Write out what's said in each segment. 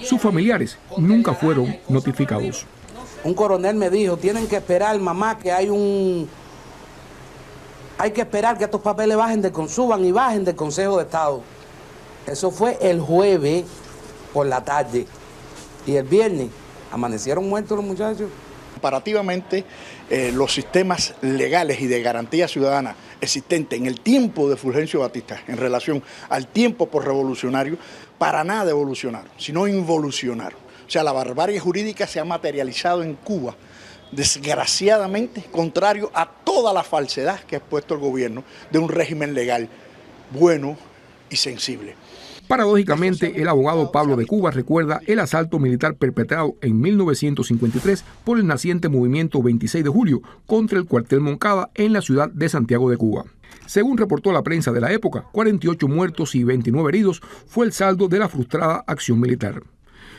Sus familiares nunca fueron notificados. Un coronel me dijo, tienen que esperar, mamá, que hay que esperar que estos papeles suban y bajen del Consejo de Estado. Eso fue el jueves por la tarde. Y el viernes amanecieron muertos los muchachos. Comparativamente, los sistemas legales y de garantía ciudadana existentes en el tiempo de Fulgencio Batista en relación al tiempo posrevolucionario, para nada evolucionaron, sino involucionaron. O sea, la barbarie jurídica se ha materializado en Cuba, desgraciadamente, contrario a toda la falsedad que ha expuesto el gobierno de un régimen legal bueno y sensible. Paradójicamente, el abogado Pablo de Cuba recuerda el asalto militar perpetrado en 1953 por el naciente movimiento 26 de julio contra el cuartel Moncada en la ciudad de Santiago de Cuba. Según reportó la prensa de la época, 48 muertos y 29 heridos fue el saldo de la frustrada acción militar.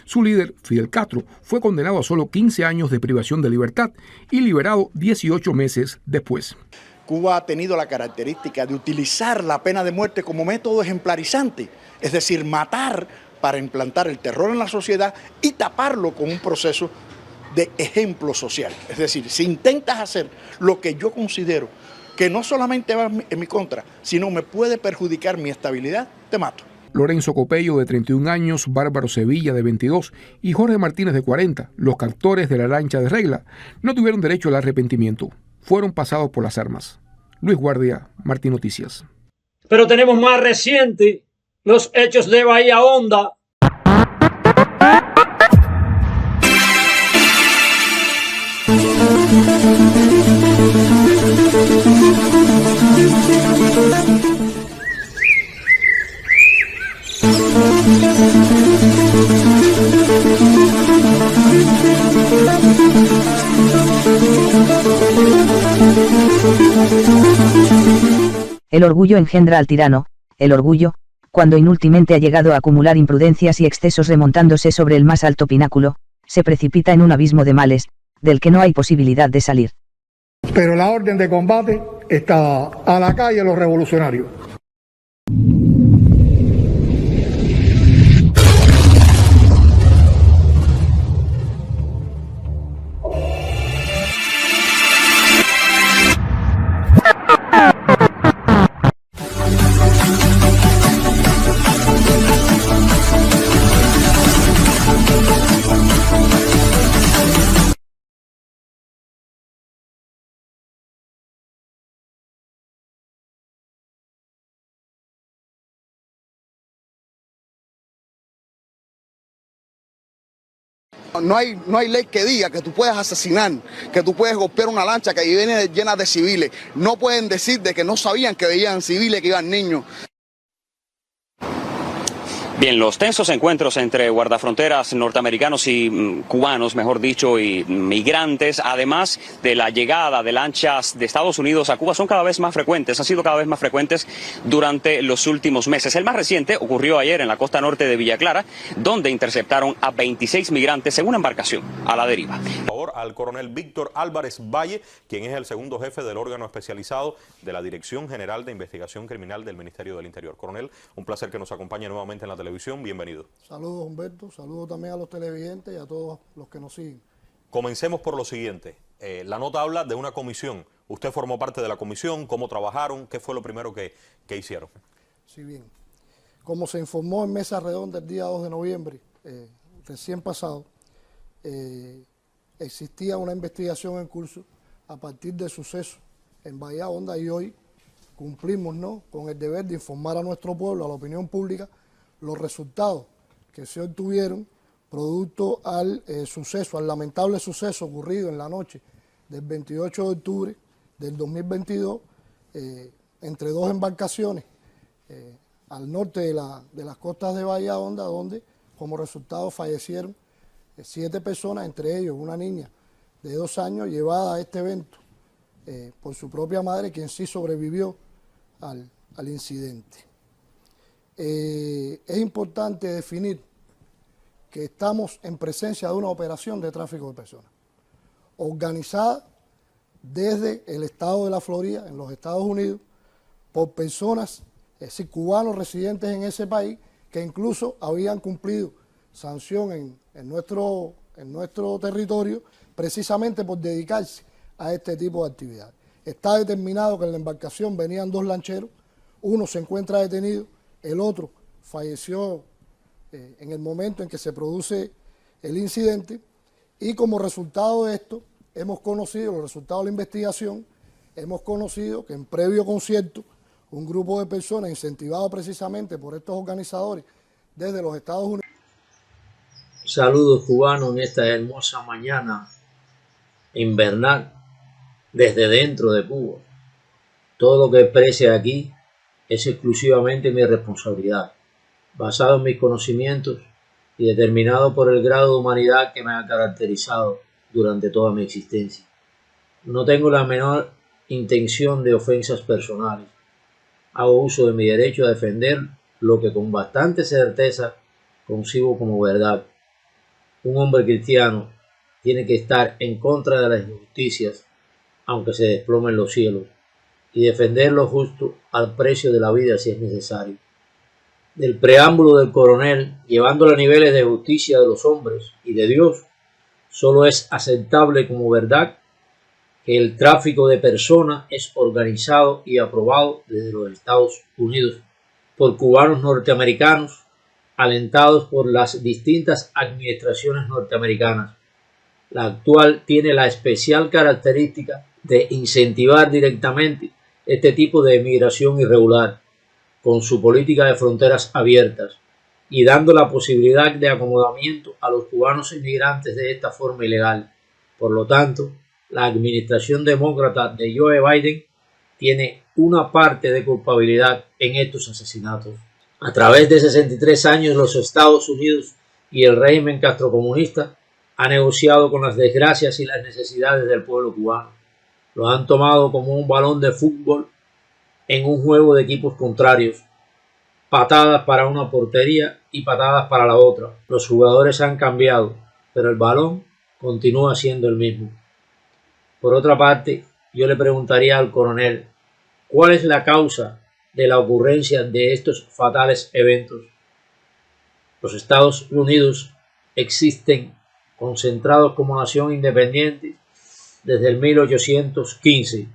Su líder, Fidel Castro, fue condenado a solo 15 años de privación de libertad y liberado 18 meses después. Cuba ha tenido la característica de utilizar la pena de muerte como método ejemplarizante, es decir, matar para implantar el terror en la sociedad y taparlo con un proceso de ejemplo social. Es decir, si intentas hacer lo que yo considero que no solamente va en mi contra, sino me puede perjudicar mi estabilidad, te mato. Lorenzo Copello, de 31 años, Bárbaro Sevilla, de 22, y Jorge Martínez, de 40, los captores de la lancha de Regla, no tuvieron derecho al arrepentimiento. Fueron pasados por las armas. Luis Guardia, Martín Noticias. Pero tenemos más reciente los hechos de Bahía Honda. El orgullo engendra al tirano, el orgullo, cuando inútilmente ha llegado a acumular imprudencias y excesos remontándose sobre el más alto pináculo, se precipita en un abismo de males, del que no hay posibilidad de salir. Pero la orden de combate está a la calle los revolucionarios. No hay ley que diga que tú puedes asesinar, que tú puedes golpear una lancha que viene llena de civiles. No pueden decir de que no sabían que veían civiles, que iban niños. Bien, los tensos encuentros entre guardafronteras norteamericanos y cubanos, mejor dicho, y migrantes, además de la llegada de lanchas de Estados Unidos a Cuba, son cada vez más frecuentes, han sido cada vez más frecuentes durante los últimos meses. El más reciente ocurrió ayer en la costa norte de Villa Clara, donde interceptaron a 26 migrantes en una embarcación a la deriva. Al coronel Víctor Álvarez Valle, quien es el segundo jefe del órgano especializado de la Dirección General de Investigación Criminal del Ministerio del Interior. Coronel, un placer que nos acompañe nuevamente en la televisión. Bienvenido. Saludos, Humberto. Saludos también a los televidentes y a todos los que nos siguen. Comencemos por lo siguiente. La nota habla de una comisión. Usted formó parte de la comisión. ¿Cómo trabajaron? ¿Qué fue lo primero que hicieron? Sí, bien. Como se informó en mesa redonda el día 2 de noviembre, recién pasado, existía una investigación en curso a partir de sucesos en Bahía Honda y hoy cumplimos, ¿no?, con el deber de informar a nuestro pueblo, a la opinión pública, los resultados que se obtuvieron producto al suceso, al lamentable suceso ocurrido en la noche del 28 de octubre del 2022 entre dos embarcaciones al norte de las costas de Bahía Honda, donde como resultado fallecieron 7 personas, entre ellos una niña de 2 años llevada a este evento por su propia madre, quien sí sobrevivió al incidente. Es importante definir que estamos en presencia de una operación de tráfico de personas, organizada desde el estado de la Florida, en los Estados Unidos, por personas, es decir, cubanos residentes en ese país, que incluso habían cumplido sanción en nuestro territorio precisamente por dedicarse a este tipo de actividades. Está determinado que en la embarcación venían 2 lancheros, uno se encuentra detenido, el otro falleció en el momento en que se produce el incidente, y como resultado de esto hemos conocido los resultados de la investigación, hemos conocido que en previo concierto un grupo de personas incentivado precisamente por estos organizadores desde los Estados Unidos. Saludos cubanos en esta hermosa mañana invernal desde dentro de Cuba. Todo lo que exprese aquí es exclusivamente mi responsabilidad, basado en mis conocimientos y determinado por el grado de humanidad que me ha caracterizado durante toda mi existencia. No tengo la menor intención de ofensas personales. Hago uso de mi derecho a defender lo que con bastante certeza concibo como verdad. Un hombre cristiano tiene que estar en contra de las injusticias, aunque se desplomen los cielos, y defender lo justo al precio de la vida si es necesario. Del preámbulo del coronel, llevándolo a niveles de justicia de los hombres y de Dios, solo es aceptable como verdad que el tráfico de personas es organizado y aprobado desde los Estados Unidos por cubanos norteamericanos, alentados por las distintas administraciones norteamericanas. La actual tiene la especial característica de incentivar directamente este tipo de emigración irregular, con su política de fronteras abiertas y dando la posibilidad de acomodamiento a los cubanos inmigrantes de esta forma ilegal. Por lo tanto, la administración demócrata de Joe Biden tiene una parte de culpabilidad en estos asesinatos. A través de 63 años, los Estados Unidos y el régimen castrocomunista han negociado con las desgracias y las necesidades del pueblo cubano. Lo han tomado como un balón de fútbol en un juego de equipos contrarios. Patadas para una portería y patadas para la otra. Los jugadores han cambiado, pero el balón continúa siendo el mismo. Por otra parte, yo le preguntaría al coronel, ¿cuál es la causa de la ocurrencia de estos fatales eventos? Los Estados Unidos existen concentrados como nación independiente desde el 1815,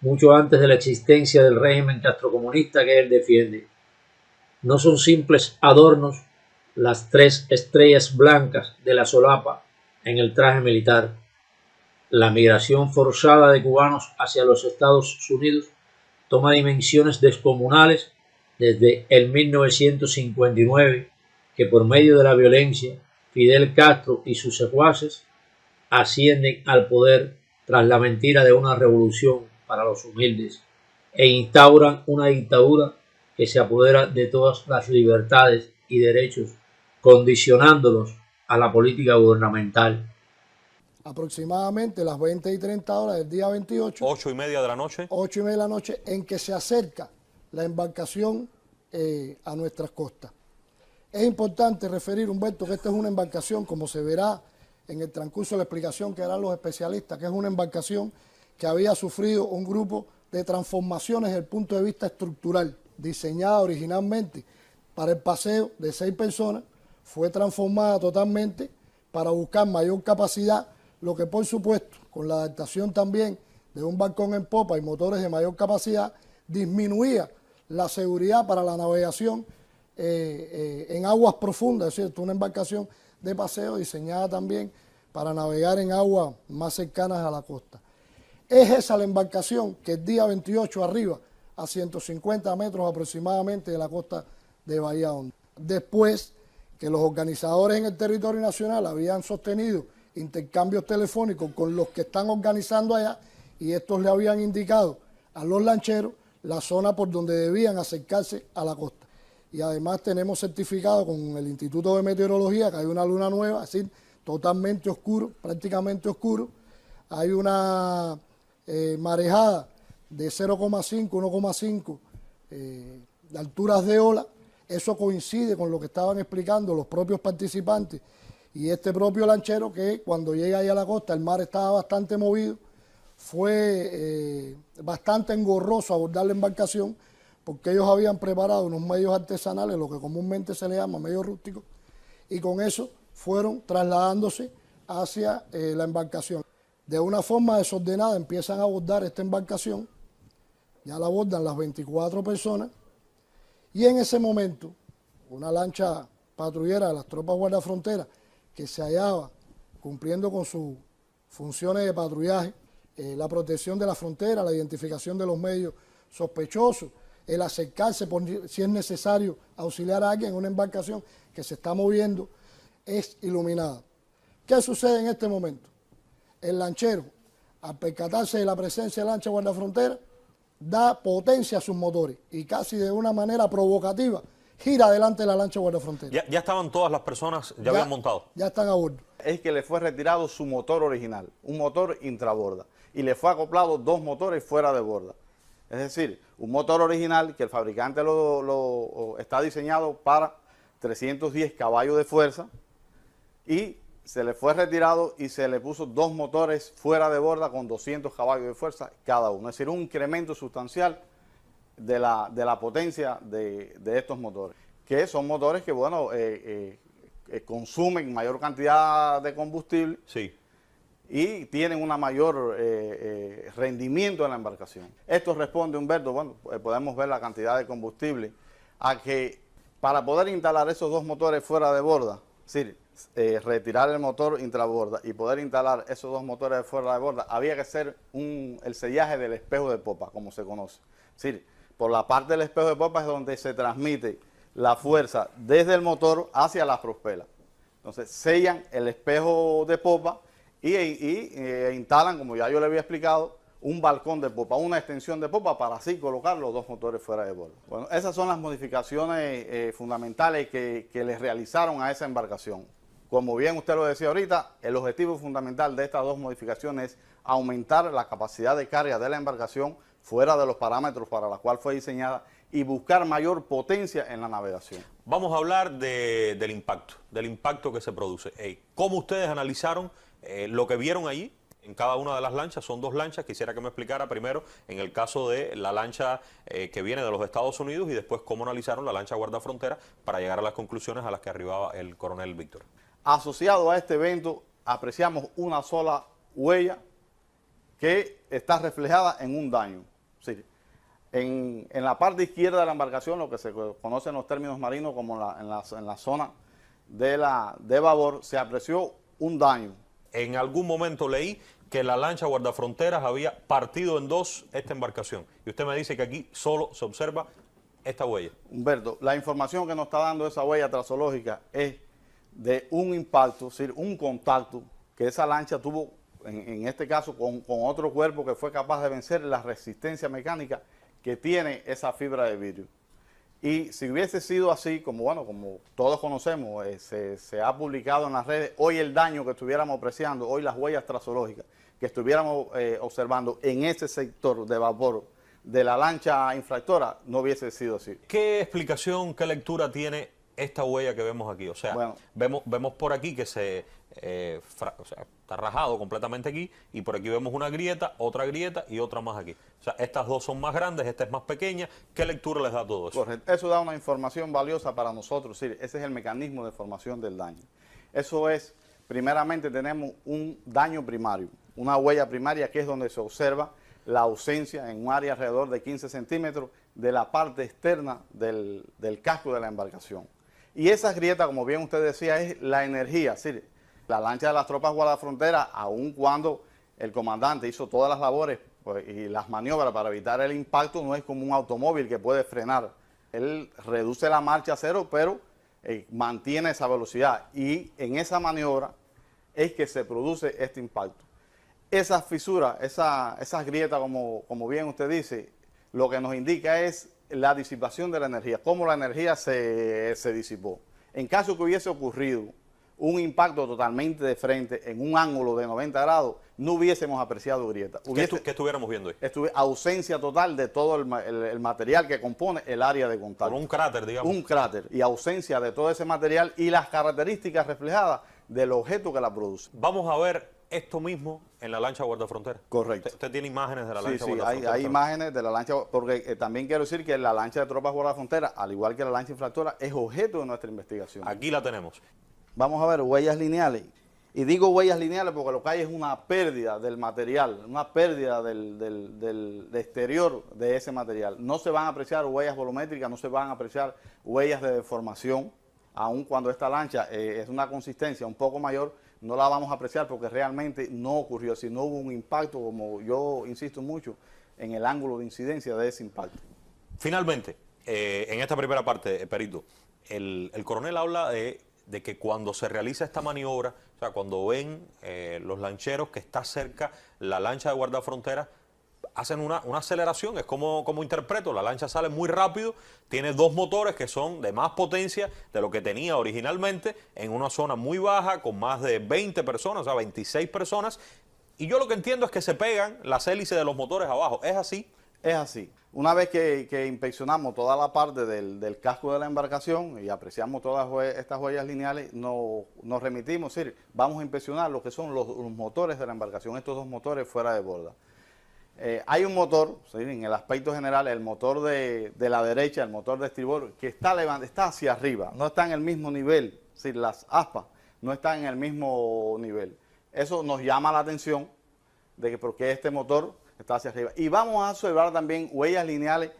mucho antes de la existencia del régimen castrocomunista que él defiende. No son simples adornos las 3 estrellas blancas de la solapa en el traje militar. La migración forzada de cubanos hacia los Estados Unidos toma dimensiones descomunales desde el 1959, que por medio de la violencia, Fidel Castro y sus secuaces ascienden al poder tras la mentira de una revolución para los humildes e instauran una dictadura que se apodera de todas las libertades y derechos, condicionándolos a la política gubernamental. Aproximadamente las 20 y 30 horas del día 28. 8:30 de la noche. 8:30 de la noche, en que se acerca la embarcación a nuestras costas. Es importante referir, Humberto, que esta es una embarcación, como se verá en el transcurso de la explicación que harán los especialistas, que es una embarcación que había sufrido un grupo de transformaciones desde el punto de vista estructural, diseñada originalmente para el paseo de 6 personas, fue transformada totalmente para buscar mayor capacidad, lo que por supuesto, con la adaptación también de un balcón en popa y motores de mayor capacidad, disminuía la seguridad para la navegación en aguas profundas, es decir, una embarcación de paseo diseñada también para navegar en aguas más cercanas a la costa. Es esa la embarcación que el día 28 arriba, a 150 metros aproximadamente de la costa de Bahía Honda. Después que los organizadores en el territorio nacional habían sostenido intercambios telefónicos con los que están organizando allá, y estos le habían indicado a los lancheros la zona por donde debían acercarse a la costa. Y además tenemos certificado con el Instituto de Meteorología que hay una luna nueva, es decir, totalmente oscuro, prácticamente oscuro. Hay una marejada de 0,5, 1,5 de alturas de ola. Eso coincide con lo que estaban explicando los propios participantes y este propio lanchero, que cuando llega ahí a la costa el mar estaba bastante movido, fue bastante engorroso abordar la embarcación porque ellos habían preparado unos medios artesanales, lo que comúnmente se le llama medios rústicos, y con eso fueron trasladándose hacia la embarcación. De una forma desordenada empiezan a abordar esta embarcación, ya la abordan las 24 personas, y en ese momento una lancha patrullera de las tropas guardafronteras que se hallaba cumpliendo con sus funciones de patrullaje, la protección de la frontera, la identificación de los medios sospechosos, el acercarse por si es necesario auxiliar a alguien en una embarcación que se está moviendo, es iluminada. ¿Qué sucede en este momento? El lanchero, al percatarse de la presencia de lancha guardafrontera, da potencia a sus motores y casi de una manera provocativa gira adelante de la lancha guardafrontera. Ya estaban todas las personas, ya habían montado. Ya están a bordo. Es que le fue retirado su motor original, un motor intraborda, y le fue acoplado 2 motores fuera de borda. Es decir, un motor original que el fabricante lo está diseñado para 310 caballos de fuerza, y se le fue retirado y se le puso 2 motores fuera de borda con 200 caballos de fuerza cada uno. Es decir, un incremento sustancial de la potencia de estos motores, que son motores que, bueno, consumen mayor cantidad de combustible, sí, y tienen una mayor rendimiento en la embarcación. Esto responde, Humberto, bueno, podemos ver la cantidad de combustible, a que para poder instalar esos 2 motores fuera de borda, es decir, retirar el motor intraborda y poder instalar esos 2 motores fuera de borda, había que hacer el sellaje del espejo de popa, como se conoce. Es decir, por la parte del espejo de popa es donde se transmite la fuerza desde el motor hacia la prospela. Entonces sellan el espejo de popa y instalan, como ya yo le había explicado, un balcón de popa, una extensión de popa para así colocar los 2 motores fuera de borda. Bueno, esas son las modificaciones fundamentales que les realizaron a esa embarcación. Como bien usted lo decía ahorita, el objetivo fundamental de estas 2 modificaciones es aumentar la capacidad de carga de la embarcación fuera de los parámetros para los cuales fue diseñada y buscar mayor potencia en la navegación. Vamos a hablar del impacto que se produce. ¿Cómo ustedes analizaron lo que vieron allí en cada una de las lanchas? Son 2 lanchas, quisiera que me explicara primero en el caso de la lancha que viene de los Estados Unidos y después cómo analizaron la lancha guardafrontera para llegar a las conclusiones a las que arribaba el coronel Víctor. Asociado a este evento apreciamos una sola huella que está reflejada en un daño. Sí. En la parte izquierda de la embarcación, lo que se conoce en los términos marinos como en la zona de babor, se apreció un daño. En algún momento leí que la lancha guardafronteras había partido en 2 esta embarcación. Y usted me dice que aquí solo se observa esta huella. Humberto, la información que nos está dando esa huella trasológica es de un impacto, es decir, un contacto que esa lancha tuvo, en este caso, con otro cuerpo que fue capaz de vencer la resistencia mecánica que tiene esa fibra de vidrio. Y si hubiese sido así, como todos conocemos, se ha publicado en las redes, hoy el daño que estuviéramos apreciando, hoy las huellas trasológicas que estuviéramos observando en ese sector de vapor de la lancha infractora, no hubiese sido así. ¿Qué explicación, qué lectura tiene esta huella que vemos aquí? O sea, bueno, vemos por aquí que está rajado completamente aquí, y por aquí vemos una grieta, otra grieta y otra más aquí. O sea, estas 2 son más grandes, esta es más pequeña. ¿Qué lectura les da todo eso? Correcto. Eso da una información valiosa para nosotros. Sí, ese es el mecanismo de formación del daño. Eso es, primeramente tenemos un daño primario, una huella primaria que es donde se observa la ausencia en un área alrededor de 15 centímetros de la parte externa del casco de la embarcación. Y esa grieta, como bien usted decía, es la energía. Es decir, la lancha de las tropas guardafronteras, aun cuando el comandante hizo todas las labores y las maniobras para evitar el impacto, no es como un automóvil que puede frenar. Él reduce la marcha a 0, pero mantiene esa velocidad. Y en esa maniobra es que se produce este impacto. Esas fisuras, esas grietas, como bien usted dice, lo que nos indica es la disipación de la energía, cómo la energía se disipó. En caso que hubiese ocurrido un impacto totalmente de frente en un ángulo de 90 grados, no hubiésemos apreciado grieta. ¿Qué estuviéramos viendo ahí? Ausencia total de todo el material que compone el área de contacto. Como un cráter, digamos. Un cráter, y ausencia de todo ese material y las características reflejadas del objeto que la produce. Vamos a ver esto mismo en la lancha guardafrontera. Correcto. Usted tiene imágenes de la lancha Sí, guardafrontera. hay imágenes de la lancha, porque también quiero decir que la lancha de tropas guardafrontera, al igual que la lancha infractora, es objeto de nuestra investigación. Aquí la tenemos. Vamos a ver huellas lineales. Y digo huellas lineales porque lo que hay es una pérdida del material, una pérdida del exterior de ese material. No se van a apreciar huellas volumétricas, no se van a apreciar huellas de deformación, aun cuando esta lancha es una consistencia un poco mayor, no la vamos a apreciar porque realmente no ocurrió, si no hubo un impacto, como yo insisto mucho, en el ángulo de incidencia de ese impacto. Finalmente, en esta primera parte, Perito, el coronel habla de que cuando se realiza esta maniobra, o sea, cuando ven los lancheros que está cerca la lancha de guardafrontera, hacen una aceleración. Es como interpreto, la lancha sale muy rápido, tiene dos motores que son de más potencia de lo que tenía originalmente, en una zona muy baja, con más de 20 personas, o sea, 26 personas, y yo lo que entiendo es que se pegan las hélices de los motores abajo. ¿Es así? Es así. Una vez que inspeccionamos toda la parte del casco de la embarcación y apreciamos todas estas huellas lineales, nos remitimos, es decir, vamos a inspeccionar lo que son los motores de la embarcación, estos dos motores fuera de borda. Hay un motor, ¿sí?, en el aspecto general, el motor de la derecha, el motor de estribor, que está hacia arriba, no está en el mismo nivel, es decir, las aspas no están en el mismo nivel. Eso nos llama la atención de que porque este motor está hacia arriba. Y vamos a observar también huellas lineales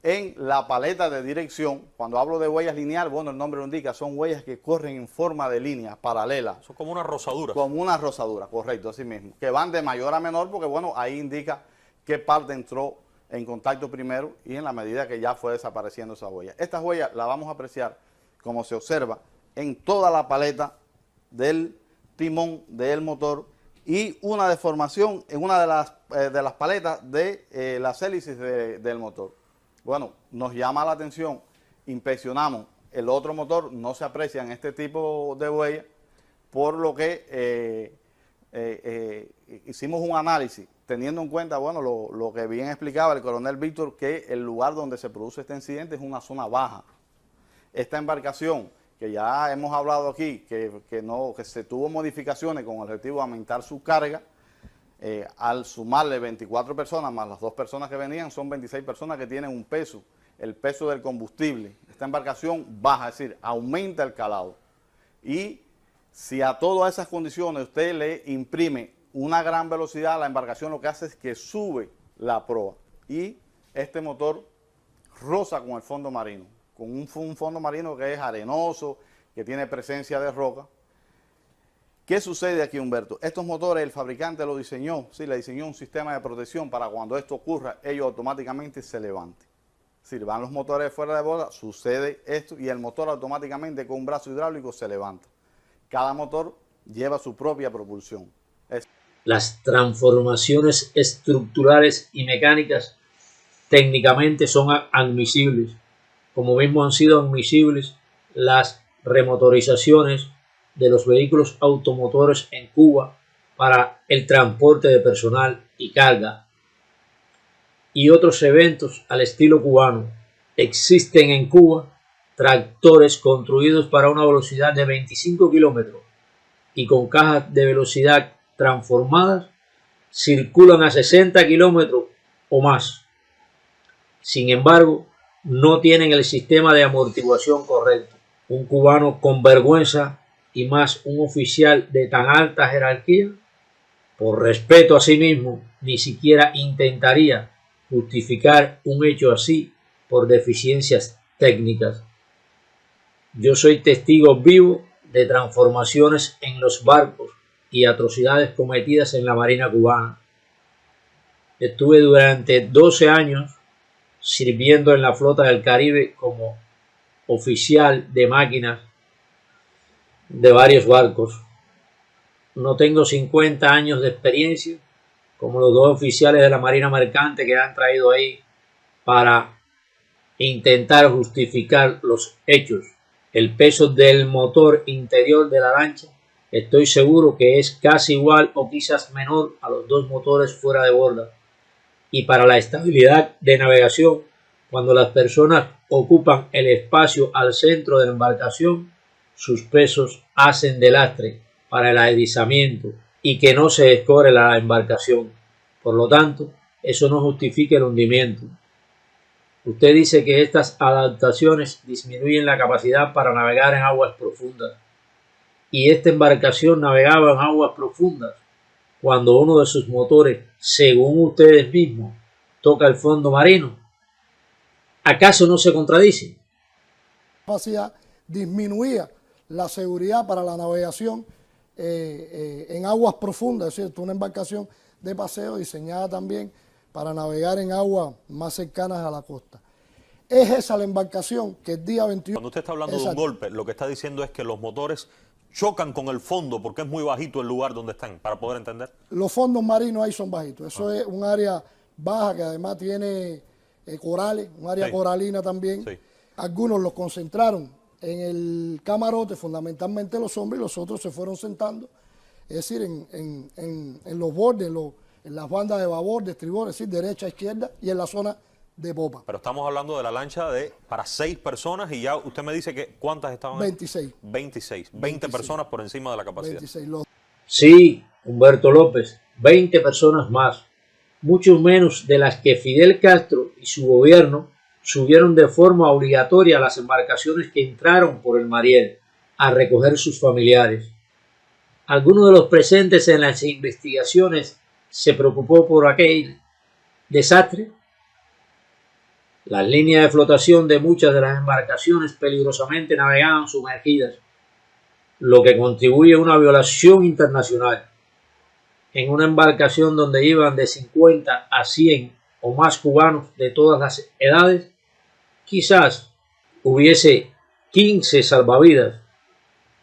en la paleta de dirección. Cuando hablo de huellas lineales, bueno, el nombre lo indica, son huellas que corren en forma de línea paralela. Son como una rosadura. Como una rosadura, correcto, así mismo. Que van de mayor a menor porque, bueno, ahí indica qué parte entró en contacto primero y en la medida que ya fue desapareciendo esa huella. Estas huellas las vamos a apreciar, como se observa, en toda la paleta del timón del motor y una deformación en una de las paletas de las hélices del motor. Bueno, nos llama la atención, inspeccionamos el otro motor, no se aprecian este tipo de huellas, por lo que hicimos un análisis, teniendo en cuenta, bueno, lo que bien explicaba el coronel Víctor, que el lugar donde se produce este incidente es una zona baja. Esta embarcación, que ya hemos hablado aquí, que se tuvo modificaciones con el objetivo de aumentar su carga, al sumarle 24 personas más las 2 personas que venían, son 26 personas que tienen un peso, el peso del combustible. Esta embarcación baja, es decir, aumenta el calado. Y si a todas esas condiciones usted le imprime una gran velocidad, la embarcación lo que hace es que sube la proa. Y este motor roza con el fondo marino, con un fondo marino que es arenoso, que tiene presencia de roca. ¿Qué sucede aquí, Humberto? Estos motores el fabricante lo diseñó, sí, le diseñó un sistema de protección para cuando esto ocurra, ellos automáticamente se levanten. Si van los motores fuera de borda, sucede esto y el motor automáticamente con un brazo hidráulico se levanta. Cada motor lleva su propia propulsión. Las transformaciones estructurales y mecánicas técnicamente son admisibles, como mismo han sido admisibles las remotorizaciones de los vehículos automotores en Cuba para el transporte de personal y carga y otros eventos al estilo cubano. Existen en Cuba tractores construidos para una velocidad de 25 kilómetros y con cajas de velocidad transformadas circulan a 60 kilómetros o más. Sin embargo, no tienen el sistema de amortiguación correcto. Un cubano con vergüenza y más un oficial de tan alta jerarquía, por respeto a sí mismo, ni siquiera intentaría justificar un hecho así por deficiencias técnicas. Yo soy testigo vivo de transformaciones en los barcos y atrocidades cometidas en la Marina cubana. Estuve durante 12 años sirviendo en la flota del Caribe como oficial de máquinas de varios barcos. No tengo 50 años de experiencia como los 2 oficiales de la Marina Mercante que han traído ahí para intentar justificar los hechos. El peso del motor interior de la lancha estoy seguro que es casi igual o quizás menor a los 2 motores fuera de borda. Y para la estabilidad de navegación, cuando las personas ocupan el espacio al centro de la embarcación, sus pesos hacen de lastre para el aderezamiento y que no se escore la embarcación. Por lo tanto, eso no justifica el hundimiento. Usted dice que estas adaptaciones disminuyen la capacidad para navegar en aguas profundas. Y esta embarcación navegaba en aguas profundas cuando uno de sus motores, según ustedes mismos, toca el fondo marino. ¿Acaso no se contradice? Disminuía la seguridad para la navegación en aguas profundas, es decir, una embarcación de paseo diseñada también para navegar en aguas más cercanas a la costa. Es esa la embarcación que el día 21... Cuando usted está hablando de un golpe, lo que está diciendo es que los motores chocan con el fondo porque es muy bajito el lugar donde están, para poder entender. Los fondos marinos ahí son bajitos. Eso es un área baja que además tiene corales, un área coralina también. Sí. Algunos los concentraron en el camarote, fundamentalmente los hombres, y los otros se fueron sentando, es decir, en los bordes, en las bandas de babor, de estribor, es decir, derecha, izquierda, y en la zona de popa. Pero estamos hablando de la lancha para 6 personas y ya usted me dice que ¿cuántas estaban? 26. 26. 20 personas por encima de la capacidad. 26. Sí, Humberto López, 20 personas más, mucho menos de las que Fidel Castro y su gobierno subieron de forma obligatoria a las embarcaciones que entraron por el Mariel a recoger sus familiares. Alguno de los presentes en las investigaciones se preocupó por aquel desastre. Las líneas de flotación de muchas de las embarcaciones peligrosamente navegaban sumergidas, lo que contribuye a una violación internacional. En una embarcación donde iban de 50 a 100 o más cubanos de todas las edades, quizás hubiese 15 salvavidas,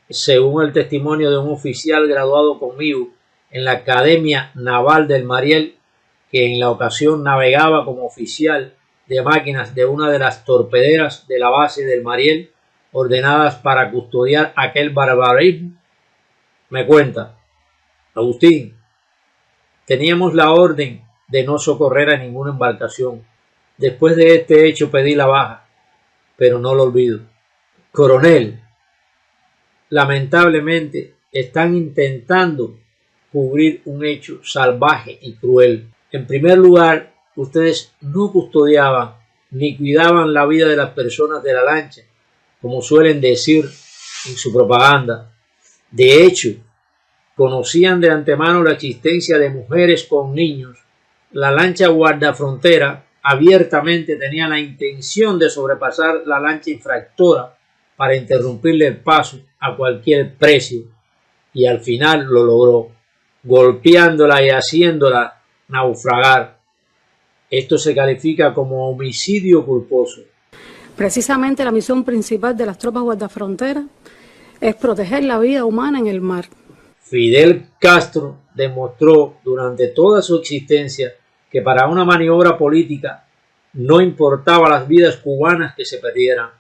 según el testimonio de un oficial graduado conmigo en la Academia Naval del Mariel, que en la ocasión navegaba como oficial de máquinas de una de las torpederas de la base del Mariel, ordenadas para custodiar aquel barbarismo. Me cuenta: Agustín, teníamos la orden de no socorrer a ninguna embarcación. Después de este hecho pedí la baja, pero no lo olvido. Coronel, lamentablemente están intentando cubrir un hecho salvaje y cruel. En primer lugar, ustedes no custodiaban ni cuidaban la vida de las personas de la lancha, como suelen decir en su propaganda. De hecho, conocían de antemano la existencia de mujeres con niños. La lancha guardafrontera abiertamente tenía la intención de sobrepasar la lancha infractora para interrumpirle el paso a cualquier precio, y al final lo logró, golpeándola y haciéndola naufragar. Esto se califica como homicidio culposo. Precisamente la misión principal de las tropas guardafronteras es proteger la vida humana en el mar. Fidel Castro demostró durante toda su existencia que para una maniobra política no importaba las vidas cubanas que se perdieran.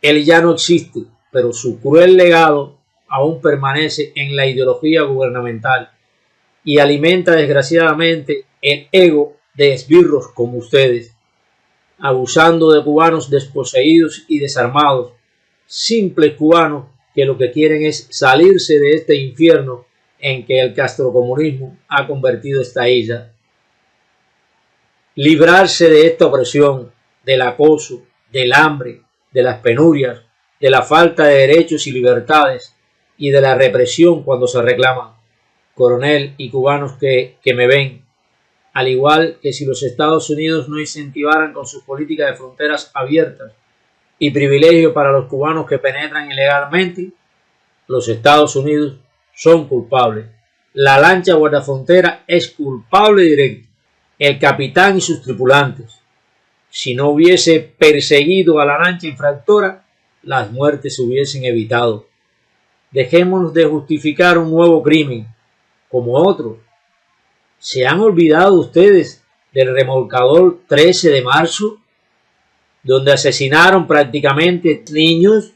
Él ya no existe, pero su cruel legado aún permanece en la ideología gubernamental y alimenta desgraciadamente el ego de esbirros como ustedes, abusando de cubanos desposeídos y desarmados, simples cubanos que lo que quieren es salirse de este infierno en que el castrocomunismo ha convertido esta isla. Librarse de esta opresión, del acoso, del hambre, de las penurias, de la falta de derechos y libertades y de la represión cuando se reclaman. Coronel y cubanos que me ven, al igual que si los Estados Unidos no incentivaran con sus políticas de fronteras abiertas y privilegio para los cubanos que penetran ilegalmente, los Estados Unidos son culpables. La lancha guardafrontera es culpable directo. El capitán y sus tripulantes. Si no hubiese perseguido a la lancha infractora, las muertes se hubiesen evitado. Dejémonos de justificar un nuevo crimen, como otro. ¿Se han olvidado ustedes del remolcador 13 de marzo, donde asesinaron prácticamente niños?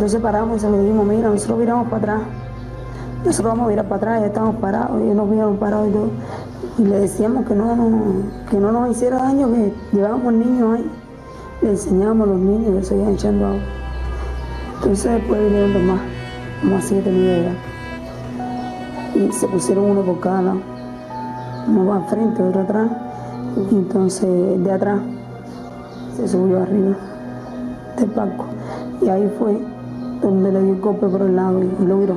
Entonces paramos y le dijimos, mira, nosotros viramos para atrás. Nosotros vamos a virar para atrás, ya estamos parados, ellos nos vieron parados y todo. Y le decíamos que no nos hiciera daño, que llevábamos niños ahí. Le enseñábamos a los niños que seguían echando agua. Entonces después vinieron los más, como a 7 niveles. Y se pusieron uno por cada lado. Uno va al frente, otro atrás. Y entonces el de atrás se subió arriba del barco. Y ahí fue donde le dio el golpe por el lado y lo viró.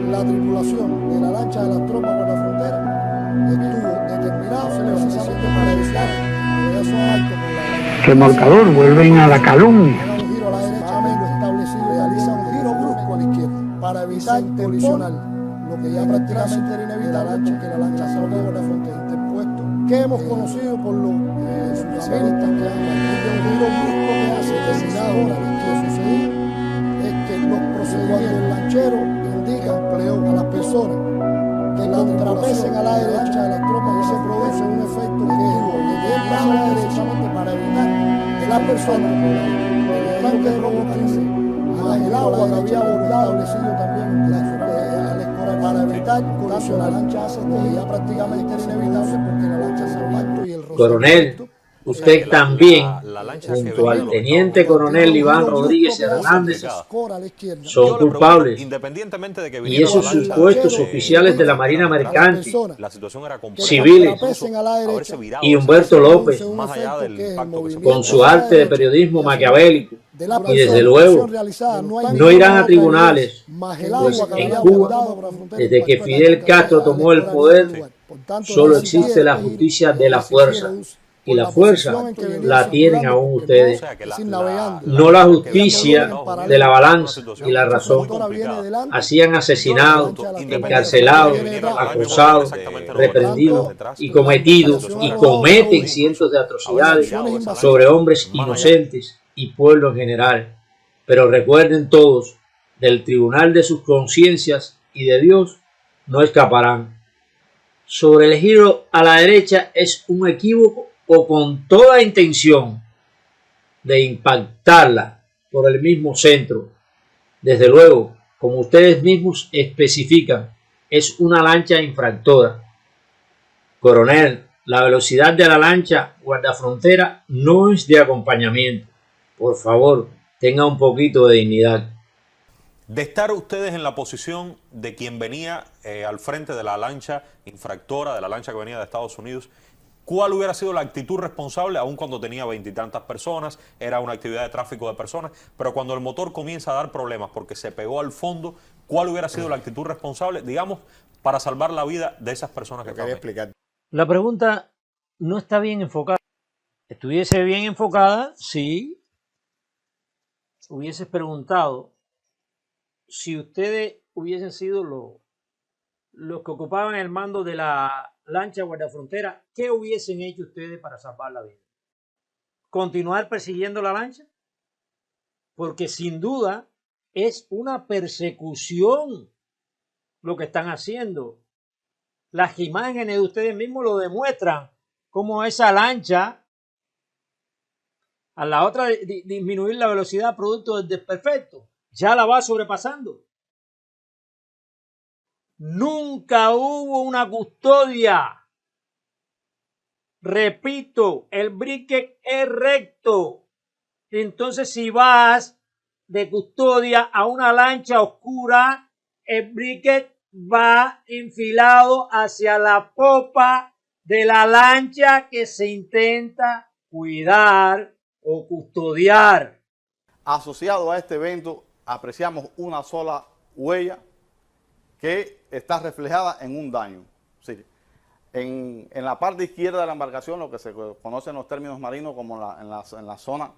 La tripulación de la lancha de las tropas por la frontera estuvo determinada precisamente para evitar esos actos por la remolcador, vuelven a la calumnia. da un giro a la derecha, lo establecido, realiza un giro brusco a la izquierda para evitar colisionar lo que ya prácticamente era inevitable porque la lancha se lo por la frontera interpuesto, que hemos conocido por los especialistas que han de un giro brusco que hace determinado ahora lo que sucedió es que los procedimientos lancheros indican a las personas que contrapesen a la derecha de las tropas y se produce un efecto que es a la derecha para evitar que las personas el tanque de combustible más el agua que había establecido también para evitar que la lancha hace que ya prácticamente es inevitable porque la lancha se impactó y el Coronel, usted también, junto al teniente coronel Iván Rodríguez Hernández, son culpables. Independientemente de que Y esos supuestos oficiales de la Marina Mercante, civiles, y Humberto López, con su arte de periodismo maquiavélico, y desde luego no irán a tribunales, pues en Cuba, desde que Fidel Castro tomó el poder, solo existe la justicia de la fuerza. Y la fuerza la tienen aún ustedes, no la justicia de la balanza y la razón. Así han asesinado, encarcelado, acusado, reprendido y cometido y cometen cientos de atrocidades sobre hombres inocentes y pueblo en general. Pero recuerden todos, del tribunal de sus conciencias y de Dios no escaparán. Sobre el giro a la derecha es un equívoco o con toda intención de impactarla por el mismo centro. Desde luego, como ustedes mismos especifican, es una lancha infractora. Coronel, la velocidad de la lancha guardafrontera no es de acompañamiento. Por favor, tenga un poquito de dignidad. De estar ustedes en la posición de quien venía al frente de la lancha infractora, de la lancha que venía de Estados Unidos, ¿cuál hubiera sido la actitud responsable, aun cuando tenía 20 y tantas personas, era una actividad de tráfico de personas, pero cuando el motor comienza a dar problemas porque se pegó al fondo, ¿cuál hubiera sido la actitud responsable, digamos, para salvar la vida de esas personas que quería explicar? La pregunta no está bien enfocada. Estuviese bien enfocada si hubieses preguntado si ustedes hubiesen sido los que ocupaban el mando de la lancha guardafrontera, ¿qué hubiesen hecho ustedes para salvar la vida? ¿Continuar persiguiendo la lancha? Porque sin duda es una persecución lo que están haciendo. Las imágenes de ustedes mismos lo demuestran, como esa lancha, a la otra disminuir la velocidad producto del desperfecto, ya la va sobrepasando. Nunca hubo una custodia. Repito, el briquet es recto. Entonces, si vas de custodia a una lancha oscura, el briquet va enfilado hacia la popa de la lancha que se intenta cuidar o custodiar. Asociado a este evento, apreciamos una sola huella que está reflejada en un daño. Sí. En la parte izquierda de la embarcación, lo que se conoce en los términos marinos como en la zona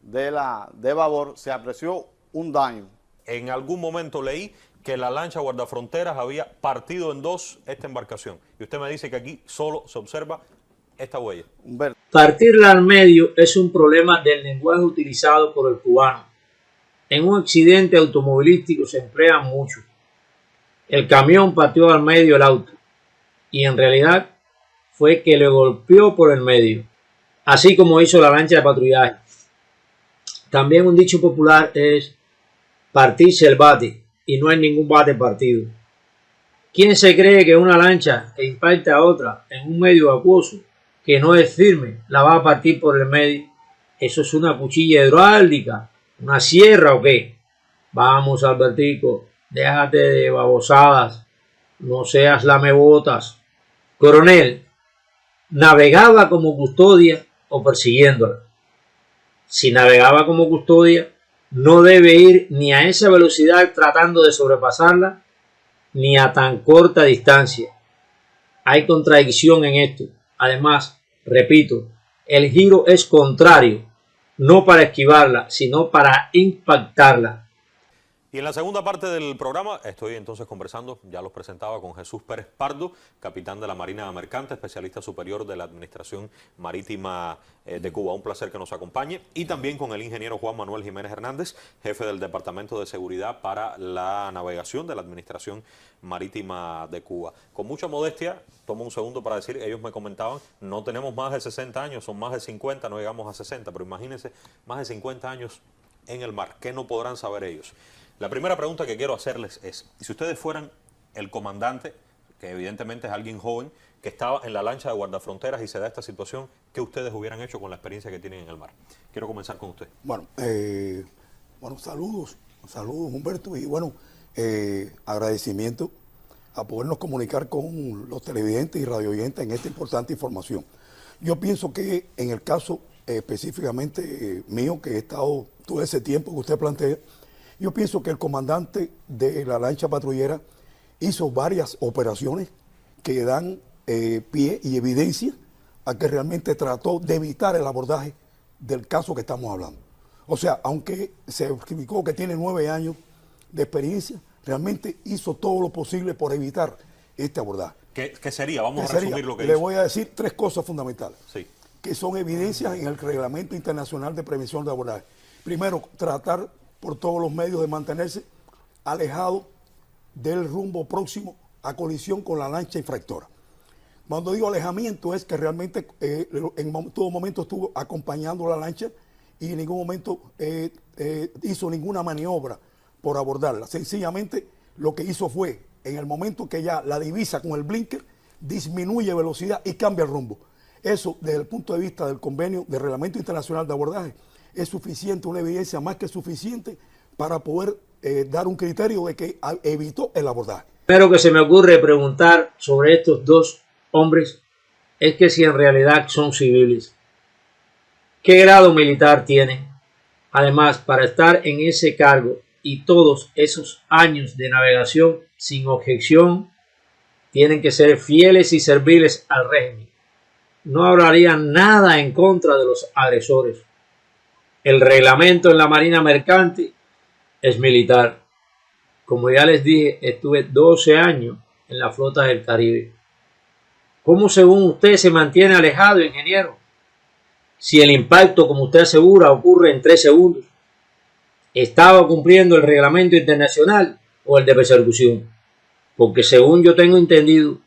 de babor, se apreció un daño. En algún momento leí que la lancha guardafronteras había partido en dos esta embarcación. Y usted me dice que aquí solo se observa esta huella. Humberto, Partirla al medio es un problema del lenguaje utilizado por el cubano. En un accidente automovilístico se emplea mucho. El camión partió al medio el auto y en realidad fue que le golpeó por el medio, así como hizo la lancha de patrullaje. También un dicho popular es partirse el bate y no hay ningún bate partido. ¿Quién se cree que una lancha que impacta a otra en un medio acuoso que no es firme la va a partir por el medio? ¿Eso es una cuchilla hidráulica, una sierra o qué? Vamos, Albertico, déjate de babosadas, no seas lamebotas. Coronel, ¿navegaba como custodia o persiguiéndola? Si navegaba como custodia, no debe ir ni a esa velocidad tratando de sobrepasarla, ni a tan corta distancia. Hay contradicción en esto. Además, repito, el giro es contrario, no para esquivarla, sino para impactarla. Y en la segunda parte del programa estoy entonces conversando, ya los presentaba, con Jesús Pérez Pardo, capitán de la Marina Mercante, especialista superior de la Administración Marítima de Cuba. Un placer que nos acompañe. Y también con el ingeniero Juan Manuel Jiménez Hernández, jefe del Departamento de Seguridad para la Navegación de la Administración Marítima de Cuba. Con mucha modestia, tomo un segundo para decir, ellos me comentaban, no tenemos más de 60 años, son más de 50, no llegamos a 60, pero imagínense, más de 50 años en el mar. ¿Qué no podrán saber ellos? La primera pregunta que quiero hacerles es, si ustedes fueran el comandante, que evidentemente es alguien joven, que estaba en la lancha de guardafronteras y se da esta situación, ¿qué ustedes hubieran hecho con la experiencia que tienen en el mar? Quiero comenzar con usted. Bueno, saludos Humberto, y agradecimiento a podernos comunicar con los televidentes y radioyentes en esta importante información. Yo pienso que en el caso específicamente mío, que he estado todo ese tiempo que usted plantea, yo pienso que el comandante de la lancha patrullera hizo varias operaciones que dan pie y evidencia a que realmente trató de evitar el abordaje del caso que estamos hablando. O sea, aunque se explicó que tiene 9 años de experiencia, realmente hizo todo lo posible por evitar este abordaje. ¿Qué sería? Vamos a resumir lo que hizo. Le voy a decir 3 cosas fundamentales, sí, que son evidencias en el Reglamento Internacional de Prevención de Abordaje. Primero, tratar por todos los medios de mantenerse alejado del rumbo próximo a colisión con la lancha infractora. Cuando digo alejamiento es que realmente en todo momento estuvo acompañando la lancha y en ningún momento hizo ninguna maniobra por abordarla. Sencillamente lo que hizo fue, en el momento que ya la divisa con el blinker, disminuye velocidad y cambia el rumbo. Eso, desde el punto de vista del convenio del Reglamento Internacional de Abordaje, es suficiente, una evidencia más que suficiente para poder dar un criterio de que evitó el abordaje. Primero que se me ocurre preguntar sobre estos 2 hombres es que si en realidad son civiles, ¿qué grado militar tienen? Además, para estar en ese cargo y todos esos años de navegación sin objeción, tienen que ser fieles y serviles al régimen. No hablarían nada en contra de los agresores. El reglamento en la Marina Mercante es militar. Como ya les dije, estuve 12 años en la flota del Caribe. ¿Cómo según usted se mantiene alejado, ingeniero? Si el impacto, como usted asegura, ocurre en 3 segundos. ¿Estaba cumpliendo el reglamento internacional o el de persecución? Porque según yo tengo entendido,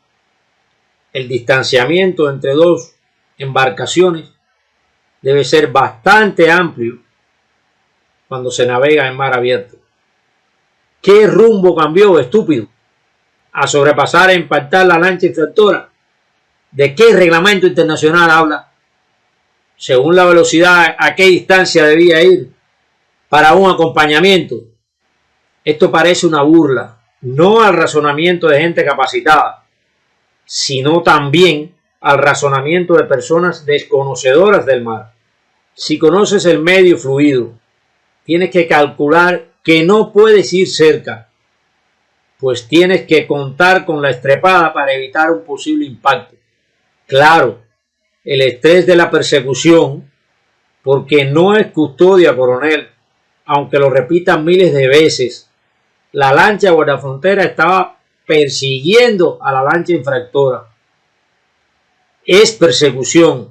el distanciamiento entre 2 embarcaciones debe ser bastante amplio cuando se navega en mar abierto. ¿Qué rumbo cambió, estúpido? A sobrepasar e impactar la lancha infractora. ¿De qué reglamento internacional habla? Según la velocidad, ¿a qué distancia debía ir para un acompañamiento? Esto parece una burla, no al razonamiento de gente capacitada, sino también al razonamiento de personas desconocedoras del mar. Si conoces el medio fluido, tienes que calcular que no puedes ir cerca, pues tienes que contar con la estrepada para evitar un posible impacto. Claro, el estrés de la persecución, porque no es custodia, coronel, aunque lo repitan miles de veces. La lancha guardafrontera estaba persiguiendo a la lancha infractora. Es persecución.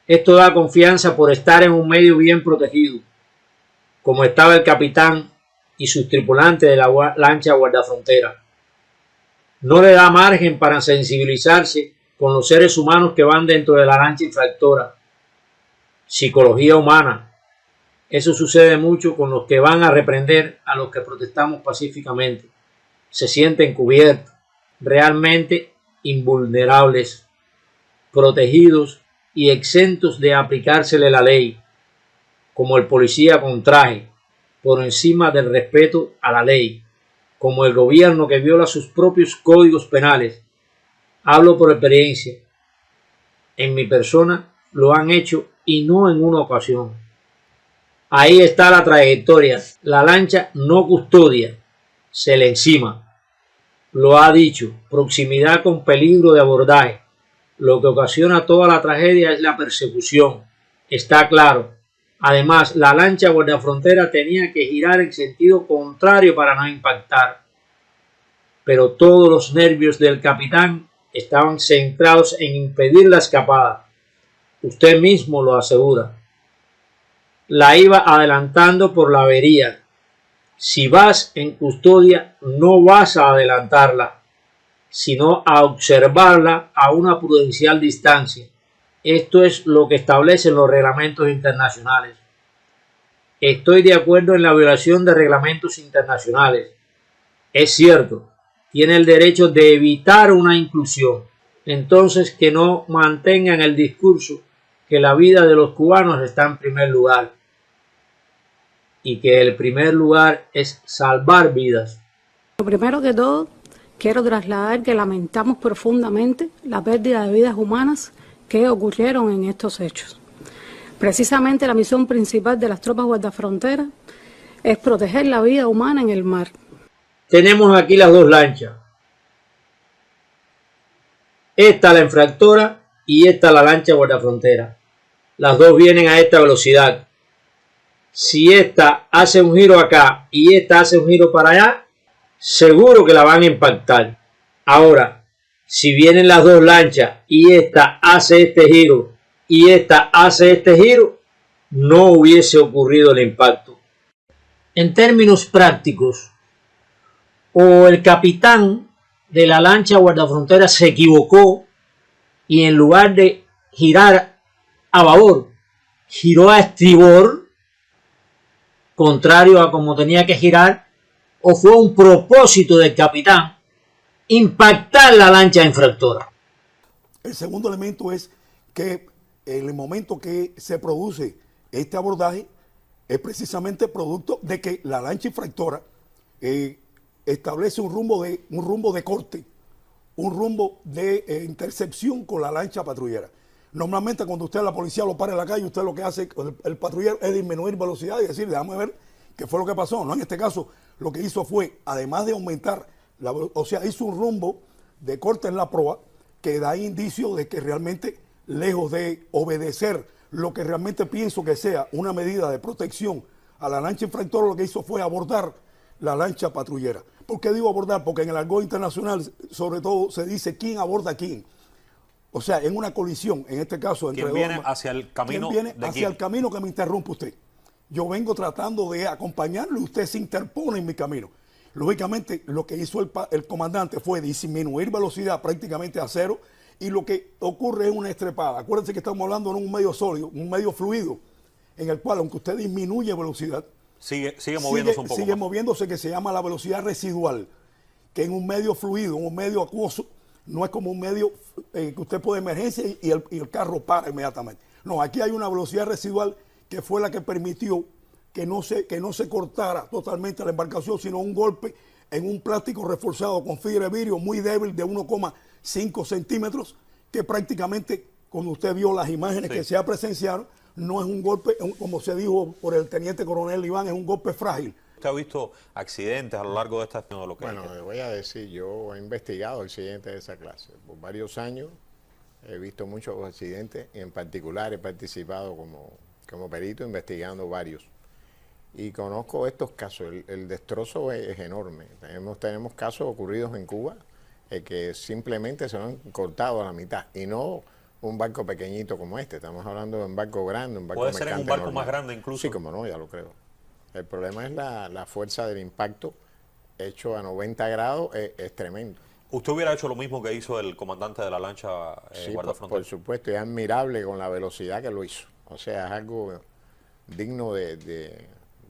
Esto da confianza por estar en un medio bien protegido, como estaba el capitán y sus tripulantes de la lancha guardafrontera. No le da margen para sensibilizarse con los seres humanos que van dentro de la lancha infractora. Psicología humana. Eso sucede mucho con los que van a reprender a los que protestamos pacíficamente. Se sienten cubiertos, realmente invulnerables, protegidos y exentos de aplicársele la ley, como el policía con traje, por encima del respeto a la ley, como el gobierno que viola sus propios códigos penales. Hablo por experiencia. En mi persona lo han hecho y no en una ocasión. Ahí está la trayectoria. La lancha no custodia, se le encima. Lo ha dicho, proximidad con peligro de abordaje. Lo que ocasiona toda la tragedia es la persecución. Está claro. Además, la lancha guardafrontera tenía que girar en sentido contrario para no impactar. Pero todos los nervios del capitán estaban centrados en impedir la escapada. Usted mismo lo asegura. La iba adelantando por la avería. Si vas en custodia, no vas a adelantarla, sino a observarla a una prudencial distancia. Esto es lo que establecen los reglamentos internacionales. Estoy de acuerdo en la violación de reglamentos internacionales. Es cierto, tiene el derecho de evitar una inclusión. Entonces que no mantengan el discurso que la vida de los cubanos está en primer lugar y que el primer lugar es salvar vidas. Lo primero que todo, quiero trasladar que lamentamos profundamente la pérdida de vidas humanas que ocurrieron en estos hechos. Precisamente la misión principal de las tropas guardafronteras es proteger la vida humana en el mar. Tenemos aquí las dos lanchas. Esta la infractora y esta la lancha guardafrontera. Las dos vienen a esta velocidad. Si esta hace un giro acá y esta hace un giro para allá, seguro que la van a impactar. Ahora, si vienen las dos lanchas y esta hace este giro y esta hace este giro, no hubiese ocurrido el impacto. En términos prácticos, o el capitán de la lancha guardafrontera se equivocó y en lugar de girar a babor, giró a estribor, contrario a como tenía que girar, o fue un propósito del capitán impactar la lancha infractora. El segundo elemento es que en el momento que se produce este abordaje es precisamente producto de que la lancha infractora establece un rumbo de corte, un rumbo de intercepción con la lancha patrullera. Normalmente cuando usted a la policía lo para en la calle, usted lo que hace, el patrullero, es disminuir velocidad y decir, déjame ver qué fue lo que pasó. ¿No? En este caso, lo que hizo fue, además de aumentar, hizo un rumbo de corte en la proa que da indicio de que realmente, lejos de obedecer lo que realmente pienso que sea una medida de protección a la lancha infractora, lo que hizo fue abordar la lancha patrullera. ¿Por qué digo abordar? Porque en el argot internacional, sobre todo, se dice quién aborda a quién. O sea, en una colisión, en este caso entre ¿Quién viene hacia el camino? ¿Quién viene hacia el camino que me interrumpe usted? Yo vengo tratando de acompañarlo y usted se interpone en mi camino. Lógicamente, lo que hizo el comandante fue disminuir velocidad prácticamente a cero y lo que ocurre es una estrepada. Acuérdense que estamos hablando de un medio sólido, un medio fluido, en el cual, aunque usted disminuye velocidad, sigue moviéndose un poco sigue más. moviéndose, que se llama la velocidad residual, que en un medio fluido, un medio acuoso, no es como un medio que usted puede emergencia y el carro para inmediatamente. No, aquí hay una velocidad residual que fue la que permitió que no se cortara totalmente la embarcación, sino un golpe en un plástico reforzado con fibra de vidrio muy débil de 1,5 centímetros, que prácticamente, cuando usted vio las imágenes que se ha presenciado, no es un golpe, como se dijo por el teniente coronel Iván, es un golpe frágil. ¿Usted ha visto accidentes a lo largo de esta tecnología? Bueno, le voy a decir, yo he investigado accidentes de esa clase. Por varios años he visto muchos accidentes y en particular he participado como perito investigando varios. Y conozco estos casos, el destrozo es enorme. Tenemos casos ocurridos en Cuba que simplemente se han cortado a la mitad. Y no un barco pequeñito como este. Estamos hablando de un barco grande, un barco Puede ser en un mercante barco normal. más grande incluso. Sí, como no, ya lo creo. El problema es la fuerza del impacto hecho a 90 grados, es tremendo. ¿Usted hubiera hecho lo mismo que hizo el comandante de la lancha Sí, guardafrontera? por supuesto, y es admirable con la velocidad que lo hizo. O sea, es algo digno de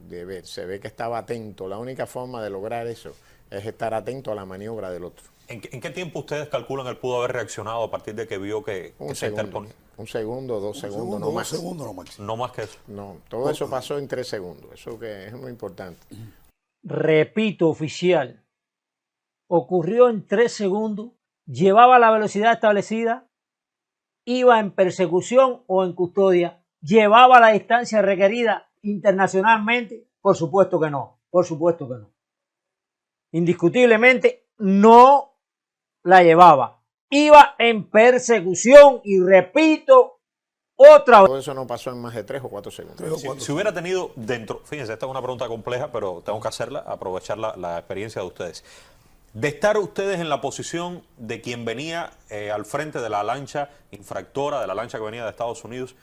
ver. Se ve que estaba atento. La única forma de lograr eso es estar atento a la maniobra del otro. ¿En qué tiempo ustedes calculan él pudo haber reaccionado a partir de que vio que se interponía? Un segundo, 2 segundos, no más. 2 segundos no máximo. No más que eso. No, todo eso pasó en 3 segundos. Eso que es muy importante. Repito, oficial, ocurrió en 3 segundos, llevaba la velocidad establecida, iba en persecución o en custodia, llevaba la distancia requerida internacionalmente. Por supuesto que no, por supuesto que no. Indiscutiblemente no la llevaba. Iba en persecución y repito otra vez. Todo eso no pasó en más de 3 o 4 segundos. Si hubiera tenido dentro, fíjense, esta es una pregunta compleja, pero tengo que hacerla, aprovechar la experiencia de ustedes. De estar ustedes en la posición de quien venía al frente de la lancha infractora, de la lancha que venía de Estados Unidos,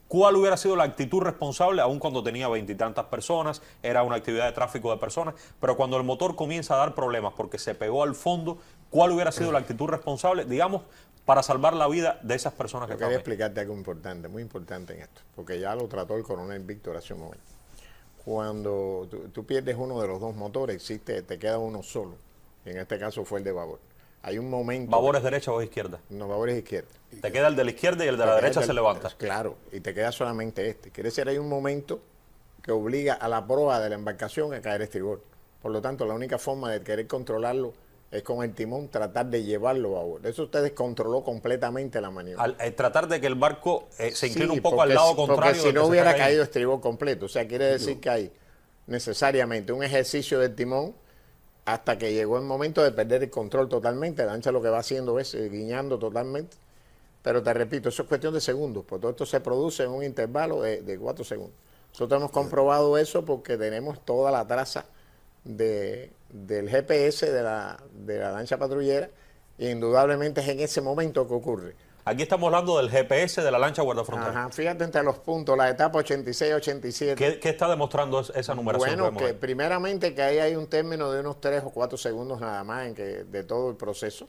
¿cuál hubiera sido la actitud responsable, aun cuando tenía 20 y tantas personas, era una actividad de tráfico de personas, pero cuando el motor comienza a dar problemas porque se pegó al fondo, ¿cuál hubiera sido la actitud responsable, digamos, para salvar la vida de esas personas que Yo quería estaban ahí? explicarte algo importante, muy importante en esto, porque ya lo trató el coronel Víctor hace un momento. Cuando tú pierdes uno de los 2 motores, te queda uno solo. En este caso fue el de babor. Hay un momento... ¿Babor es derecha o izquierda? No, babor es izquierda. Te queda el de la izquierda y el de la derecha se levanta. Claro, y te queda solamente este. Quiere decir, hay un momento que obliga a la proa de la embarcación a caer estribor. Por lo tanto, la única forma de querer controlarlo es con el timón tratar de llevarlo a babor. Eso usted descontroló completamente la maniobra. Al tratar de que el barco se incline Sí, un poco porque al lado contrario. Porque si del no que se hubiera está cayendo. caído estribor completo. O sea, quiere decir que hay necesariamente un ejercicio del timón hasta que llegó el momento de perder el control totalmente. La lancha lo que va haciendo es guiñando totalmente. Pero te repito, eso es cuestión de segundos. Por todo esto se produce en un intervalo de 4 segundos. Nosotros hemos comprobado eso porque tenemos toda la traza del GPS de la lancha patrullera y indudablemente es en ese momento que ocurre. Aquí estamos hablando del GPS de la lancha guardafrontera. Ajá, fíjate entre los puntos, la etapa 86-87. ¿Qué está demostrando esa numeración? Bueno, que primeramente que ahí hay un término de unos 3 o 4 segundos nada más de todo el proceso,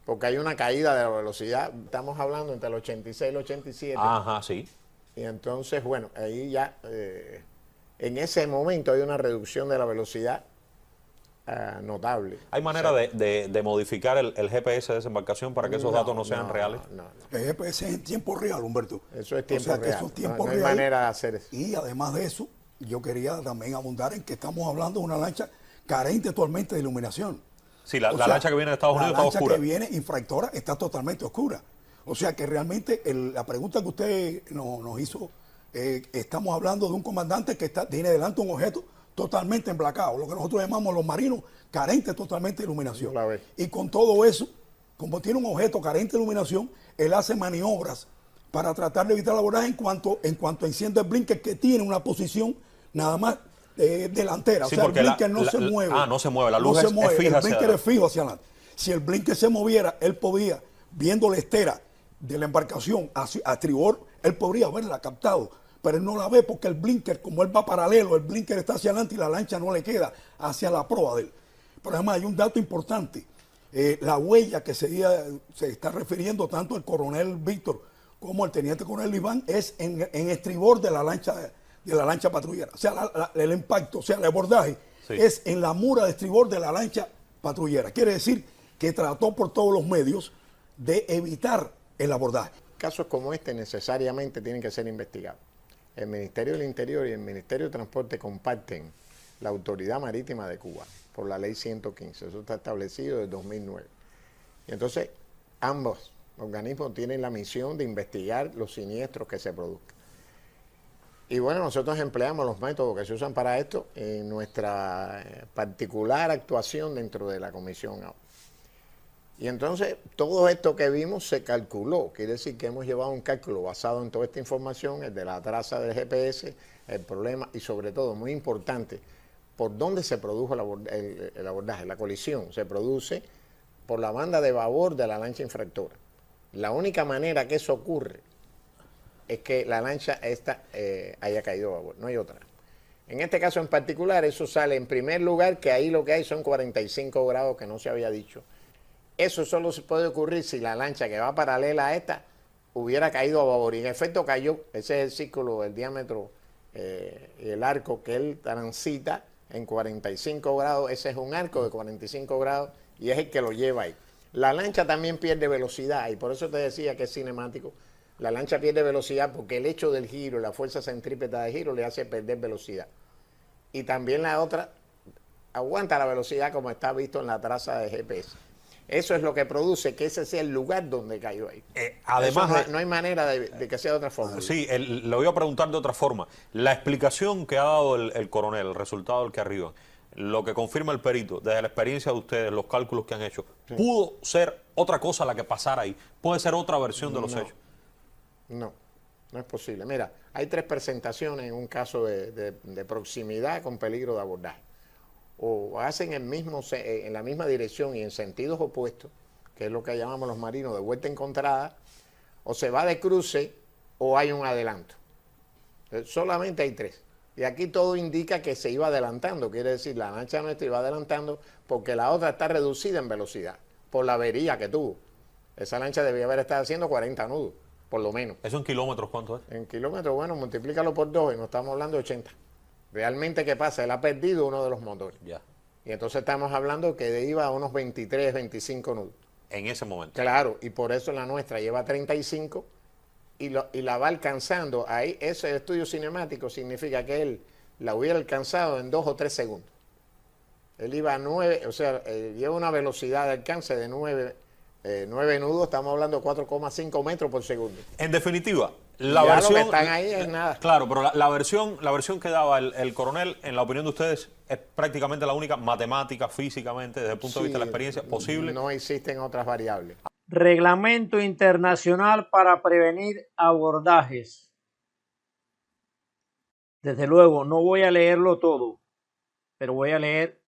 porque hay una caída de la velocidad. Estamos hablando entre el 86 y el 87. Ajá, sí. Y entonces, bueno, ahí ya, en ese momento hay una reducción de la velocidad notable. ¿Hay manera de modificar el GPS de esa embarcación para que esos datos no sean reales? No. El GPS es en tiempo real, Humberto. Eso es tiempo real. Eso es tiempo no real. hay manera de hacer eso. Y además de eso, yo quería también abundar en que estamos hablando de una lancha carente actualmente de iluminación. Sí, la lancha que viene de Estados Unidos está oscura. La lancha que viene infractora está totalmente oscura. O sea que realmente la pregunta que usted nos hizo, estamos hablando de un comandante que tiene delante un objeto totalmente emblacado, lo que nosotros llamamos los marinos carentes totalmente de iluminación. Y con todo eso, como tiene un objeto carente de iluminación, él hace maniobras para tratar de evitar el abordaje en cuanto enciende el blinker, que tiene una posición nada más delantera. Sí, o sea, el porque blinker no se mueve. No se mueve, la luz no se es mueve. fija El blinker es fijo hacia adelante. Si el blinker se moviera, él podía, viendo la estera de la embarcación a estribor, él podría haberla captado. Pero él no la ve porque el blinker, como él va paralelo, el blinker está hacia adelante y la lancha no le queda hacia la proa de él. Pero además hay un dato importante. La huella que se está refiriendo tanto el coronel Víctor como el teniente coronel Iván es en estribor de la lancha patrullera. O sea, el impacto, o sea, el abordaje es en la mura de estribor de la lancha patrullera. Quiere decir que trató por todos los medios de evitar el abordaje. Casos como este necesariamente tienen que ser investigados. El Ministerio del Interior y el Ministerio de Transporte comparten la Autoridad Marítima de Cuba por la Ley 115. Eso está establecido desde 2009. Y entonces ambos organismos tienen la misión de investigar los siniestros que se produzcan. Y bueno, nosotros empleamos los métodos que se usan para esto en nuestra particular actuación dentro de la Comisión AO. Y entonces todo esto que vimos se calculó, quiere decir que hemos llevado un cálculo basado en toda esta información, el de la traza del GPS, el problema y sobre todo, muy importante, por dónde se produjo el abordaje, la colisión. Se produce por la banda de babor de la lancha infractora. La única manera que eso ocurre es que la lancha esta haya caído a babor, no hay otra. En este caso en particular, eso sale en primer lugar, que ahí lo que hay son 45 grados que no se había dicho. Eso solo se puede ocurrir si la lancha que va paralela a esta hubiera caído a babor. Y en efecto cayó, ese es el círculo, el diámetro y el arco que él transita en 45 grados. Ese es un arco de 45 grados y es el que lo lleva ahí. La lancha también pierde velocidad y por eso te decía que es cinemático. La lancha pierde velocidad porque el hecho del giro, la fuerza centrípeta de giro le hace perder velocidad. Y también la otra aguanta la velocidad como está visto en la traza de GPS. Eso es lo que produce que ese sea el lugar donde cayó ahí. Además, no hay manera de que sea de otra forma. Sí, le voy a preguntar de otra forma. La explicación que ha dado el coronel, el resultado del que arriba, lo que confirma el perito, desde la experiencia de ustedes, los cálculos que han hecho, ¿pudo ser otra cosa la que pasara ahí? ¿Puede ser otra versión de los hechos? No, no es posible. Mira, hay 3 presentaciones en un caso de proximidad con peligro de abordaje. O hacen en la misma dirección y en sentidos opuestos, que es lo que llamamos los marinos de vuelta encontrada, o se va de cruce o hay un adelanto. Solamente hay 3. Y aquí todo indica que se iba adelantando, quiere decir, la lancha nuestra iba adelantando porque la otra está reducida en velocidad, por la avería que tuvo. Esa lancha debía haber estado haciendo 40 nudos, por lo menos. ¿Eso en kilómetros cuánto es? En kilómetros, bueno, multiplícalo por 2 y no estamos hablando de 80. Realmente, ¿qué pasa? Él ha perdido uno de los motores. Ya. Y entonces estamos hablando que iba a unos 23, 25 nudos. En ese momento. Claro, y por eso la nuestra lleva 35 y la va alcanzando. Ahí, ese estudio cinemático significa que él la hubiera alcanzado en 2 o 3 segundos. Él iba a 9, o sea, lleva una velocidad de alcance de 9 nudos, estamos hablando de 4,5 metros por segundo. En definitiva, la ya versión... lo que están ahí es nada. Claro, pero la versión que daba el coronel, en la opinión de ustedes, es prácticamente la única matemática, físicamente, desde el punto de vista de la experiencia, posible. No existen otras variables. Reglamento internacional para prevenir abordajes. Desde luego, no voy a leerlo todo, pero voy a leer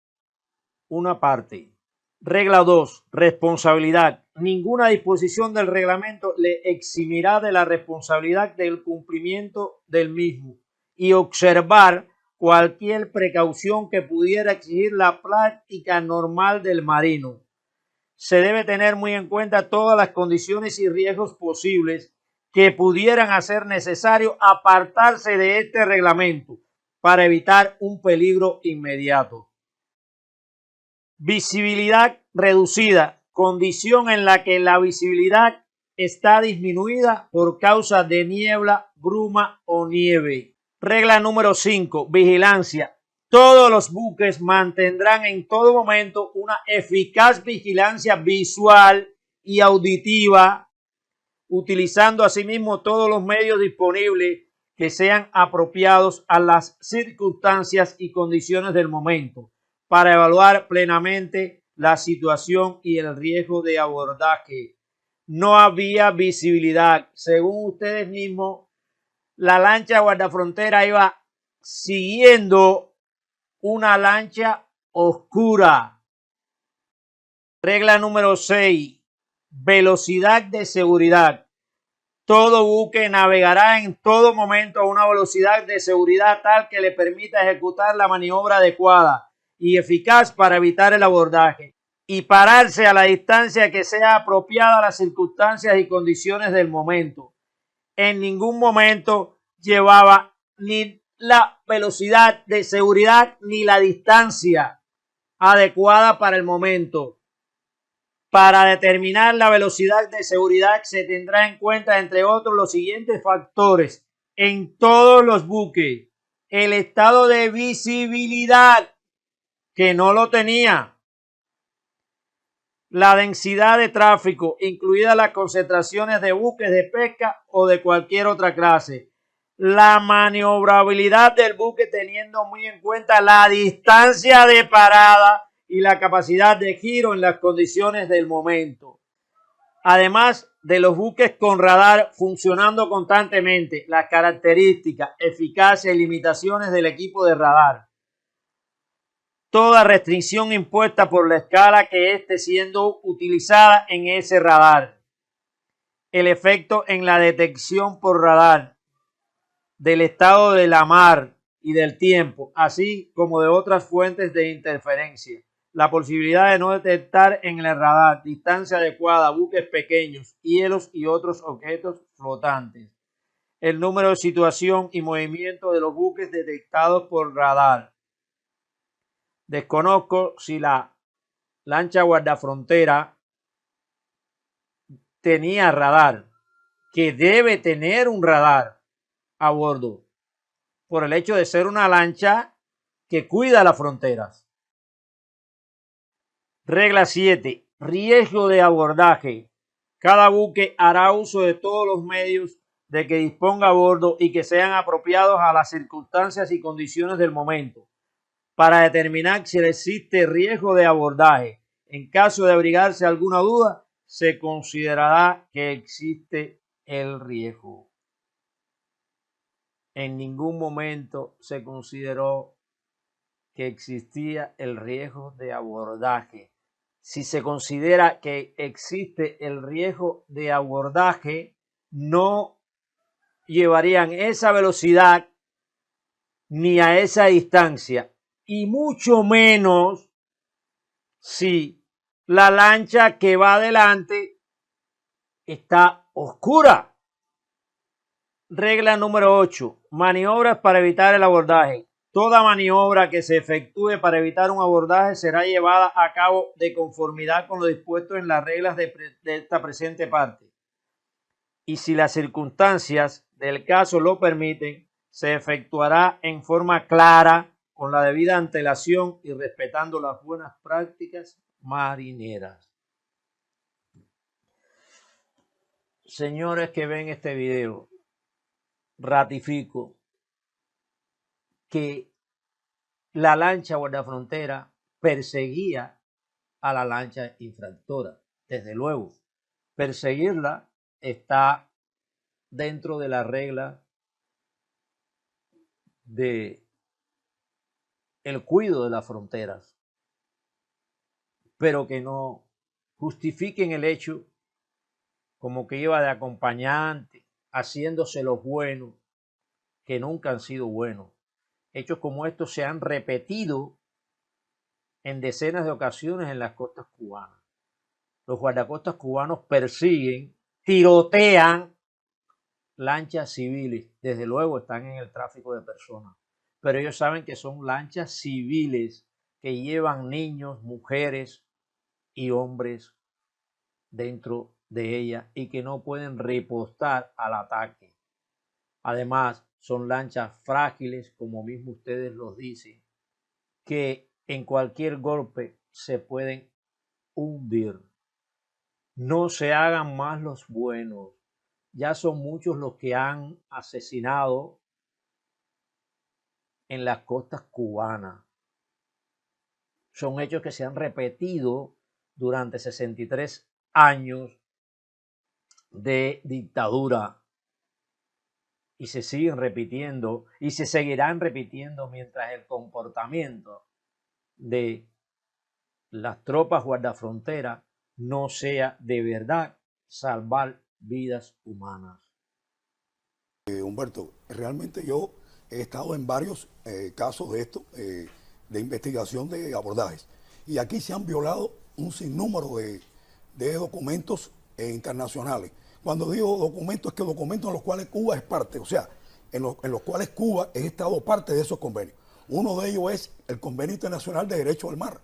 una parte. Regla 2. Responsabilidad. Ninguna disposición del reglamento le eximirá de la responsabilidad del cumplimiento del mismo y observar cualquier precaución que pudiera exigir la práctica normal del marino. Se debe tener muy en cuenta todas las condiciones y riesgos posibles que pudieran hacer necesario apartarse de este reglamento para evitar un peligro inmediato. Visibilidad reducida, condición en la que la visibilidad está disminuida por causa de niebla, bruma o nieve. Regla número 5, vigilancia. Todos los buques mantendrán en todo momento una eficaz vigilancia visual y auditiva, utilizando asimismo todos los medios disponibles que sean apropiados a las circunstancias y condiciones del momento, para evaluar plenamente la situación y el riesgo de abordaje. No había visibilidad. Según ustedes mismos, la lancha guardafrontera iba siguiendo una lancha oscura. Regla número 6. Velocidad de seguridad. Todo buque navegará en todo momento a una velocidad de seguridad tal que le permita ejecutar la maniobra adecuada y eficaz para evitar el abordaje y pararse a la distancia que sea apropiada a las circunstancias y condiciones del momento. En ningún momento llevaba ni la velocidad de seguridad ni la distancia adecuada para el momento. Para determinar la velocidad de seguridad se tendrá en cuenta, entre otros, los siguientes factores en todos los buques: el estado de visibilidad, que no lo tenía, la densidad de tráfico, incluidas las concentraciones de buques de pesca o de cualquier otra clase, la maniobrabilidad del buque teniendo muy en cuenta la distancia de parada y la capacidad de giro en las condiciones del momento. Además de los buques con radar funcionando constantemente, las características, eficacia y limitaciones del equipo de radar. Toda restricción impuesta por la escala que esté siendo utilizada en ese radar. el efecto en la detección por radar del estado de la mar y del tiempo, así como de otras fuentes de interferencia. La posibilidad de no detectar en el radar distancia adecuada, buques pequeños, hielos y otros objetos flotantes. El número de situación y movimiento de los buques detectados por radar. Desconozco si la lancha guardafrontera tenía radar, que debe tener un radar a bordo, por el hecho de ser una lancha que cuida las fronteras. Regla 7. Riesgo de abordaje. Cada buque hará uso de todos los medios de que disponga a bordo y que sean apropiados a las circunstancias y condiciones del momento, para determinar si existe riesgo de abordaje. En caso de abrigarse alguna duda, se considerará que existe el riesgo. En ningún momento se consideró que existía el riesgo de abordaje. Si se considera que existe el riesgo de abordaje, no llevarían esa velocidad ni a esa distancia, y mucho menos si la lancha que va adelante está oscura. Regla número 8. Maniobras para evitar el abordaje. Toda maniobra que se efectúe para evitar un abordaje será llevada a cabo de conformidad con lo dispuesto en las reglas de esta presente parte. Y si las circunstancias del caso lo permiten, se efectuará en forma clara, con la debida antelación y respetando las buenas prácticas marineras. Señores que ven este video, ratifico que la lancha guardafrontera perseguía a la lancha infractora. Desde luego, perseguirla está dentro de la regla de el cuidado de las fronteras, pero que no justifiquen el hecho como que iba de acompañante, haciéndose los buenos, que nunca han sido buenos. Hechos como estos se han repetido en decenas de ocasiones en las costas cubanas. Los guardacostas cubanos persiguen, tirotean lanchas civiles. Desde luego están en el tráfico de personas, pero ellos saben que son lanchas civiles que llevan niños, mujeres y hombres dentro de ellas y que no pueden ripostar al ataque. Además, son lanchas frágiles, como mismo ustedes los dicen, que en cualquier golpe se pueden hundir. No se hagan más los buenos. Ya son muchos los que han asesinado en las costas cubanas. Son hechos que se han repetido durante 63 años de dictadura y se siguen repitiendo y se seguirán repitiendo mientras el comportamiento de las tropas guardafronteras no sea de verdad salvar vidas humanas. Humberto, realmente yo he estado en varios casos de esto, de investigación de abordajes, y aquí se han violado un sinnúmero de documentos internacionales. Cuando digo documentos, es que documentos en los cuales Cuba es parte, o sea, en los cuales Cuba es estado parte de esos convenios. Uno de ellos es el Convenio Internacional de Derecho al Mar.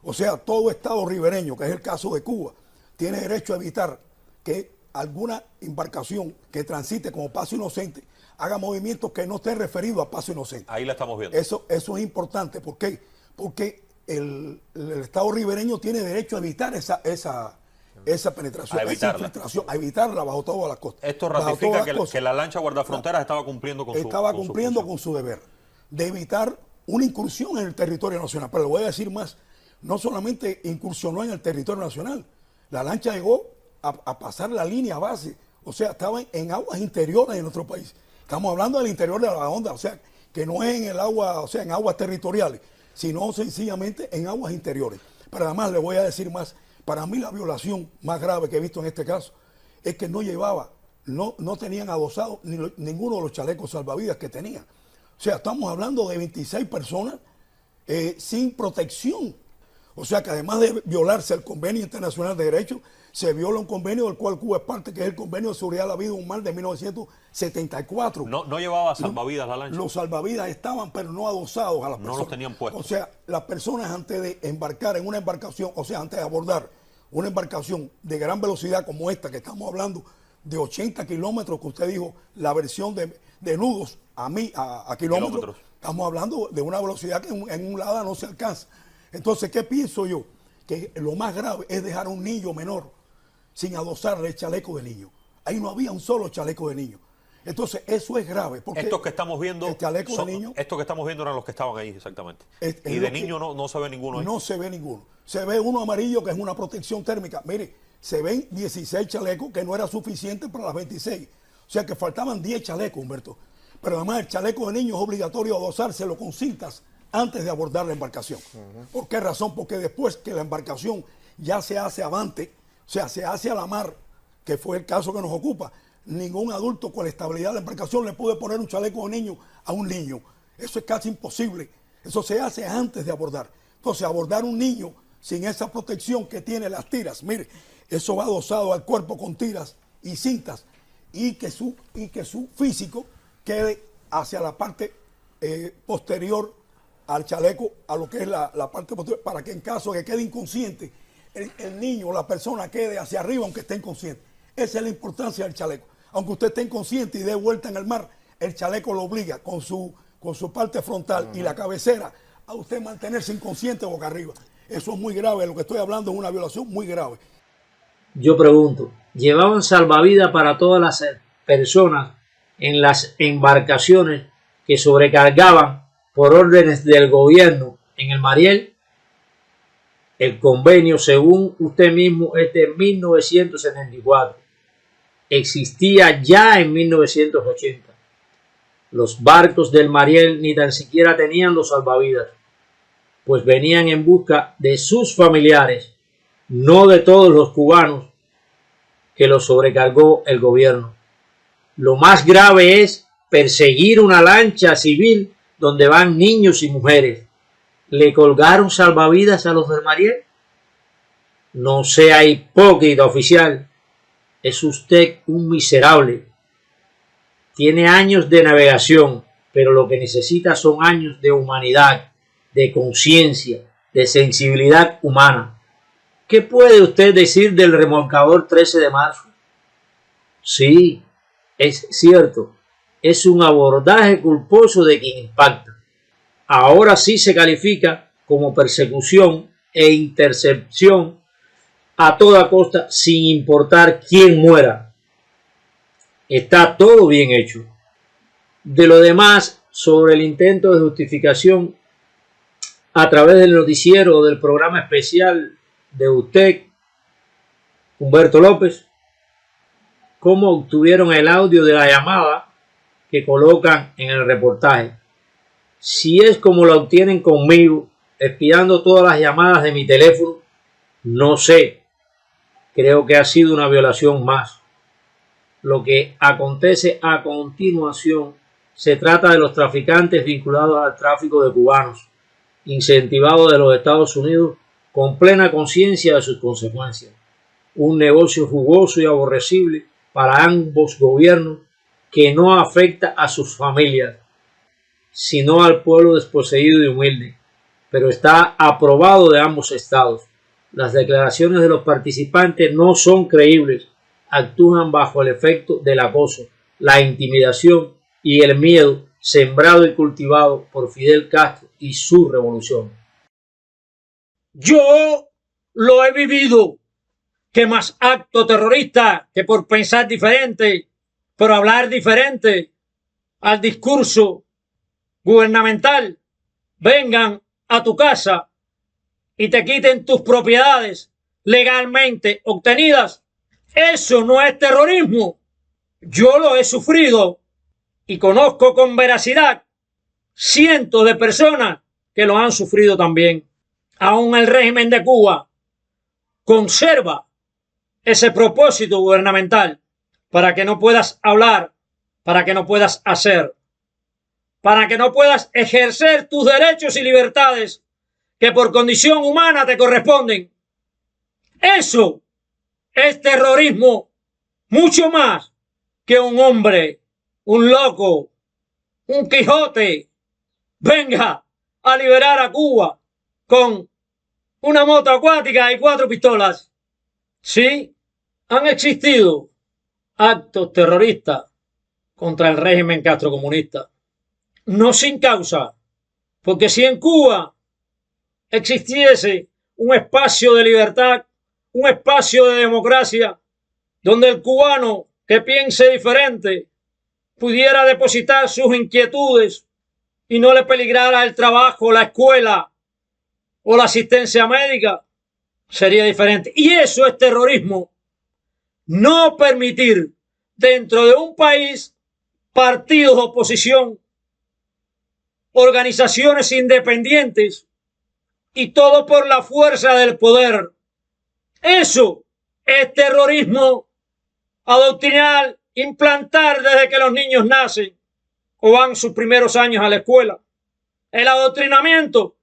O sea, todo estado ribereño, que es el caso de Cuba, tiene derecho a evitar que alguna embarcación que transite como paso inocente haga movimientos que no estén referidos a paso inocente. Ahí la estamos viendo. Eso es importante. ¿Por qué? Porque el estado ribereño tiene derecho a evitar esa penetración, esa infiltración, a evitarla bajo todas las costas. Esto ratifica que la lancha guardafronteras estaba cumpliendo con su deber de evitar una incursión en el territorio nacional. Pero le voy a decir más, no solamente incursionó en el territorio nacional, la lancha llegó a pasar la línea base, o sea, estaba en aguas interiores de nuestro país. Estamos hablando del interior de la onda, o sea, que no es en el agua, o sea, en aguas territoriales, sino sencillamente en aguas interiores. Pero además le voy a decir más, para mí la violación más grave que he visto en este caso es que no llevaba, no tenían adosados ninguno de los chalecos salvavidas que tenían. O sea, estamos hablando de 26 personas sin protección. O sea que además de violarse el Convenio Internacional de Derechos, se viola un convenio del cual Cuba es parte, que es el Convenio de Seguridad de la Vida Humana de 1974. No llevaba salvavidas la lancha. Los salvavidas estaban, pero no adosados a las personas. No los tenían puestos. O sea, las personas antes de embarcar en una embarcación, o sea, antes de abordar una embarcación de gran velocidad como esta, que estamos hablando de 80 kilómetros, que usted dijo, la versión de nudos a kilómetros, estamos hablando de una velocidad que en un lado no se alcanza. Entonces, ¿qué pienso yo? Que lo más grave es dejar a un niño menor sin adosarle el chaleco de niño. Ahí no había un solo chaleco de niño. Entonces, eso es grave. Porque estos que estamos viendo, de niño, estos que estamos viendo eran los que estaban ahí, exactamente. Y de niño no se ve ninguno ahí. No se ve ninguno. Se ve uno amarillo que es una protección térmica. Mire, se ven 16 chalecos que no era suficiente para las 26. O sea que faltaban 10 chalecos, Humberto. Pero además el chaleco de niño es obligatorio adosárselo con cintas antes de abordar la embarcación. ¿Por qué razón? Porque después que la embarcación ya se hace avante, o sea, se hace a la mar, que fue el caso que nos ocupa, ningún adulto con la estabilidad de la embarcación le puede poner un chaleco de niño a un niño. Eso es casi imposible. Eso se hace antes de abordar. Entonces, abordar un niño sin esa protección que tiene las tiras, mire, eso va adosado al cuerpo con tiras y cintas, y que su físico quede hacia la parte posterior al chaleco, a lo que es la parte posterior, para que en caso de que quede inconsciente, el niño o la persona quede hacia arriba aunque esté inconsciente. Esa es la importancia del chaleco. Aunque usted esté inconsciente y dé vuelta en el mar, el chaleco lo obliga con su parte frontal y la cabecera a usted mantenerse inconsciente boca arriba. Eso es muy grave, lo que estoy hablando es una violación muy grave. Yo pregunto, ¿llevaban salvavidas para todas las personas en las embarcaciones que sobrecargaban por órdenes del gobierno en el Mariel? El convenio, según usted mismo, es de 1974. Existía ya en 1980. Los barcos del Mariel ni tan siquiera tenían los salvavidas, pues venían en busca de sus familiares, no de todos los cubanos que los sobrecargó el gobierno. Lo más grave es perseguir una lancha civil donde van niños y mujeres. ¿Le colgaron salvavidas a los del Mariel? No sea hipócrita, oficial. Es usted un miserable. Tiene años de navegación, pero lo que necesita son años de humanidad, de conciencia, de sensibilidad humana. ¿Qué puede usted decir del remolcador 13 de marzo? Sí, es cierto, es un abordaje culposo de quien impacta. Ahora sí se califica como persecución e intercepción a toda costa sin importar quién muera. Está todo bien hecho. De lo demás, sobre el intento de justificación a través del noticiero o del programa especial de usted, Humberto López, ¿cómo obtuvieron el audio de la llamada que colocan en el reportaje? Si es como lo obtienen conmigo, espiando todas las llamadas de mi teléfono, no sé. Creo que ha sido una violación más. Lo que acontece a continuación se trata de los traficantes vinculados al tráfico de cubanos, incentivados de los Estados Unidos con plena conciencia de sus consecuencias. Un negocio jugoso y aborrecible para ambos gobiernos que no afecta a sus familias, sino al pueblo desposeído y humilde, pero está aprobado de ambos estados. Las declaraciones de los participantes no son creíbles, actúan bajo el efecto del acoso, la intimidación y el miedo sembrado y cultivado por Fidel Castro y su revolución. Yo lo he vivido. ¿Qué más acto terrorista que por pensar diferente, por hablar diferente al discurso gubernamental, vengan a tu casa y te quiten tus propiedades legalmente obtenidas? Eso no es terrorismo. Yo lo he sufrido y conozco con veracidad cientos de personas que lo han sufrido también. Aún el régimen de Cuba conserva ese propósito gubernamental para que no puedas hablar, para que no puedas hacer, para que no puedas ejercer tus derechos y libertades que por condición humana te corresponden. Eso es terrorismo, mucho más que un hombre, un loco, un Quijote venga a liberar a Cuba con una moto acuática y 4 pistolas. Sí, han existido actos terroristas contra el régimen castrocomunista, no sin causa, porque si en Cuba existiese un espacio de libertad, un espacio de democracia, donde el cubano que piense diferente pudiera depositar sus inquietudes y no le peligrara el trabajo, la escuela o la asistencia médica, sería diferente. Y eso es terrorismo. No permitir dentro de un país partidos de oposición, organizaciones independientes y todo por la fuerza del poder. Eso es terrorismo. Adoctrinar, implantar desde que los niños nacen o van sus primeros años a la escuela. El adoctrinamiento,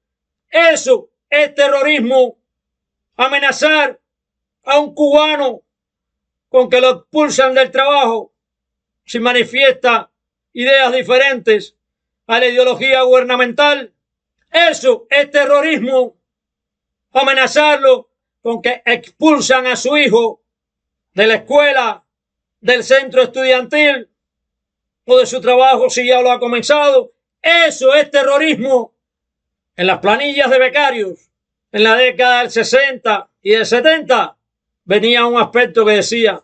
eso es terrorismo. Amenazar a un cubano con que lo expulsan del trabajo si manifiesta ideas diferentes a la ideología gubernamental. Eso es terrorismo. Amenazarlo con que expulsan a su hijo de la escuela, del centro estudiantil o de su trabajo si ya lo ha comenzado. Eso es terrorismo. En las planillas de becarios, en la década del 60 y del 70, venía un aspecto que decía,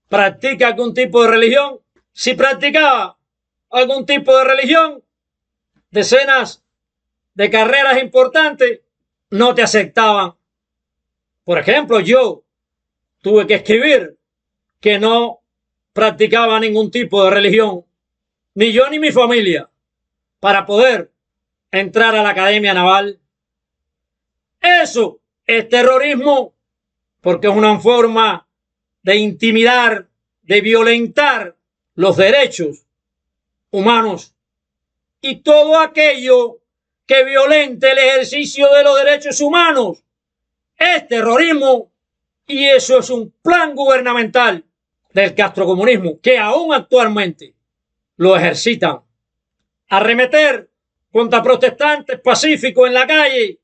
¿practica algún tipo de religión? Si practicaba algún tipo de religión, decenas de carreras importantes no te aceptaban. Por ejemplo, yo tuve que escribir que no practicaba ningún tipo de religión, ni yo ni mi familia, para poder entrar a la Academia Naval. Eso es terrorismo, porque es una forma de intimidar, de violentar los derechos humanos y todo aquello que violente el ejercicio de los derechos humanos es terrorismo, y eso es un plan gubernamental del castrocomunismo que aún actualmente lo ejercitan. Arremeter contra protestantes pacíficos en la calle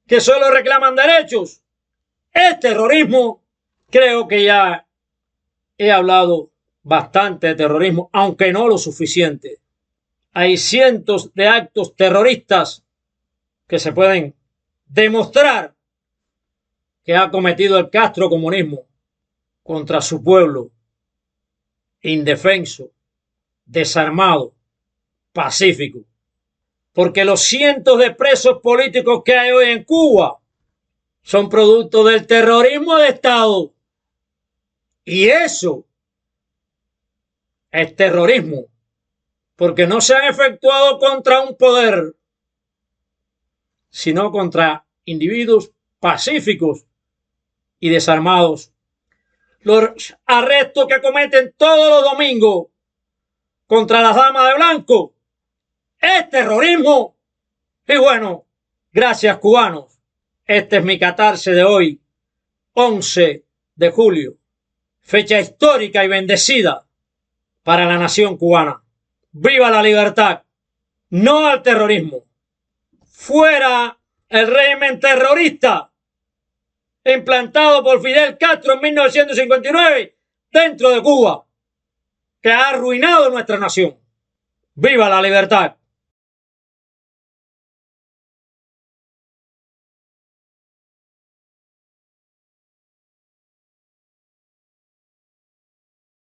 que solo reclaman derechos es terrorismo. Creo que ya he hablado bastante de terrorismo, aunque no lo suficiente. Hay cientos de actos terroristas que se pueden demostrar que ha cometido el castrocomunismo contra su pueblo indefenso, desarmado, pacífico. Porque los cientos de presos políticos que hay hoy en Cuba son producto del terrorismo de Estado. Y eso es terrorismo, porque no se han efectuado contra un poder, sino contra individuos pacíficos y desarmados. Los arrestos que cometen todos los domingos contra las damas de blanco es terrorismo. Y bueno, gracias cubanos. Este es mi catarse de hoy, 11 de julio, fecha histórica y bendecida para la nación cubana. ¡Viva la libertad! No al terrorismo. Fuera el régimen terrorista implantado por Fidel Castro en 1959 dentro de Cuba, que ha arruinado nuestra nación. ¡Viva la libertad!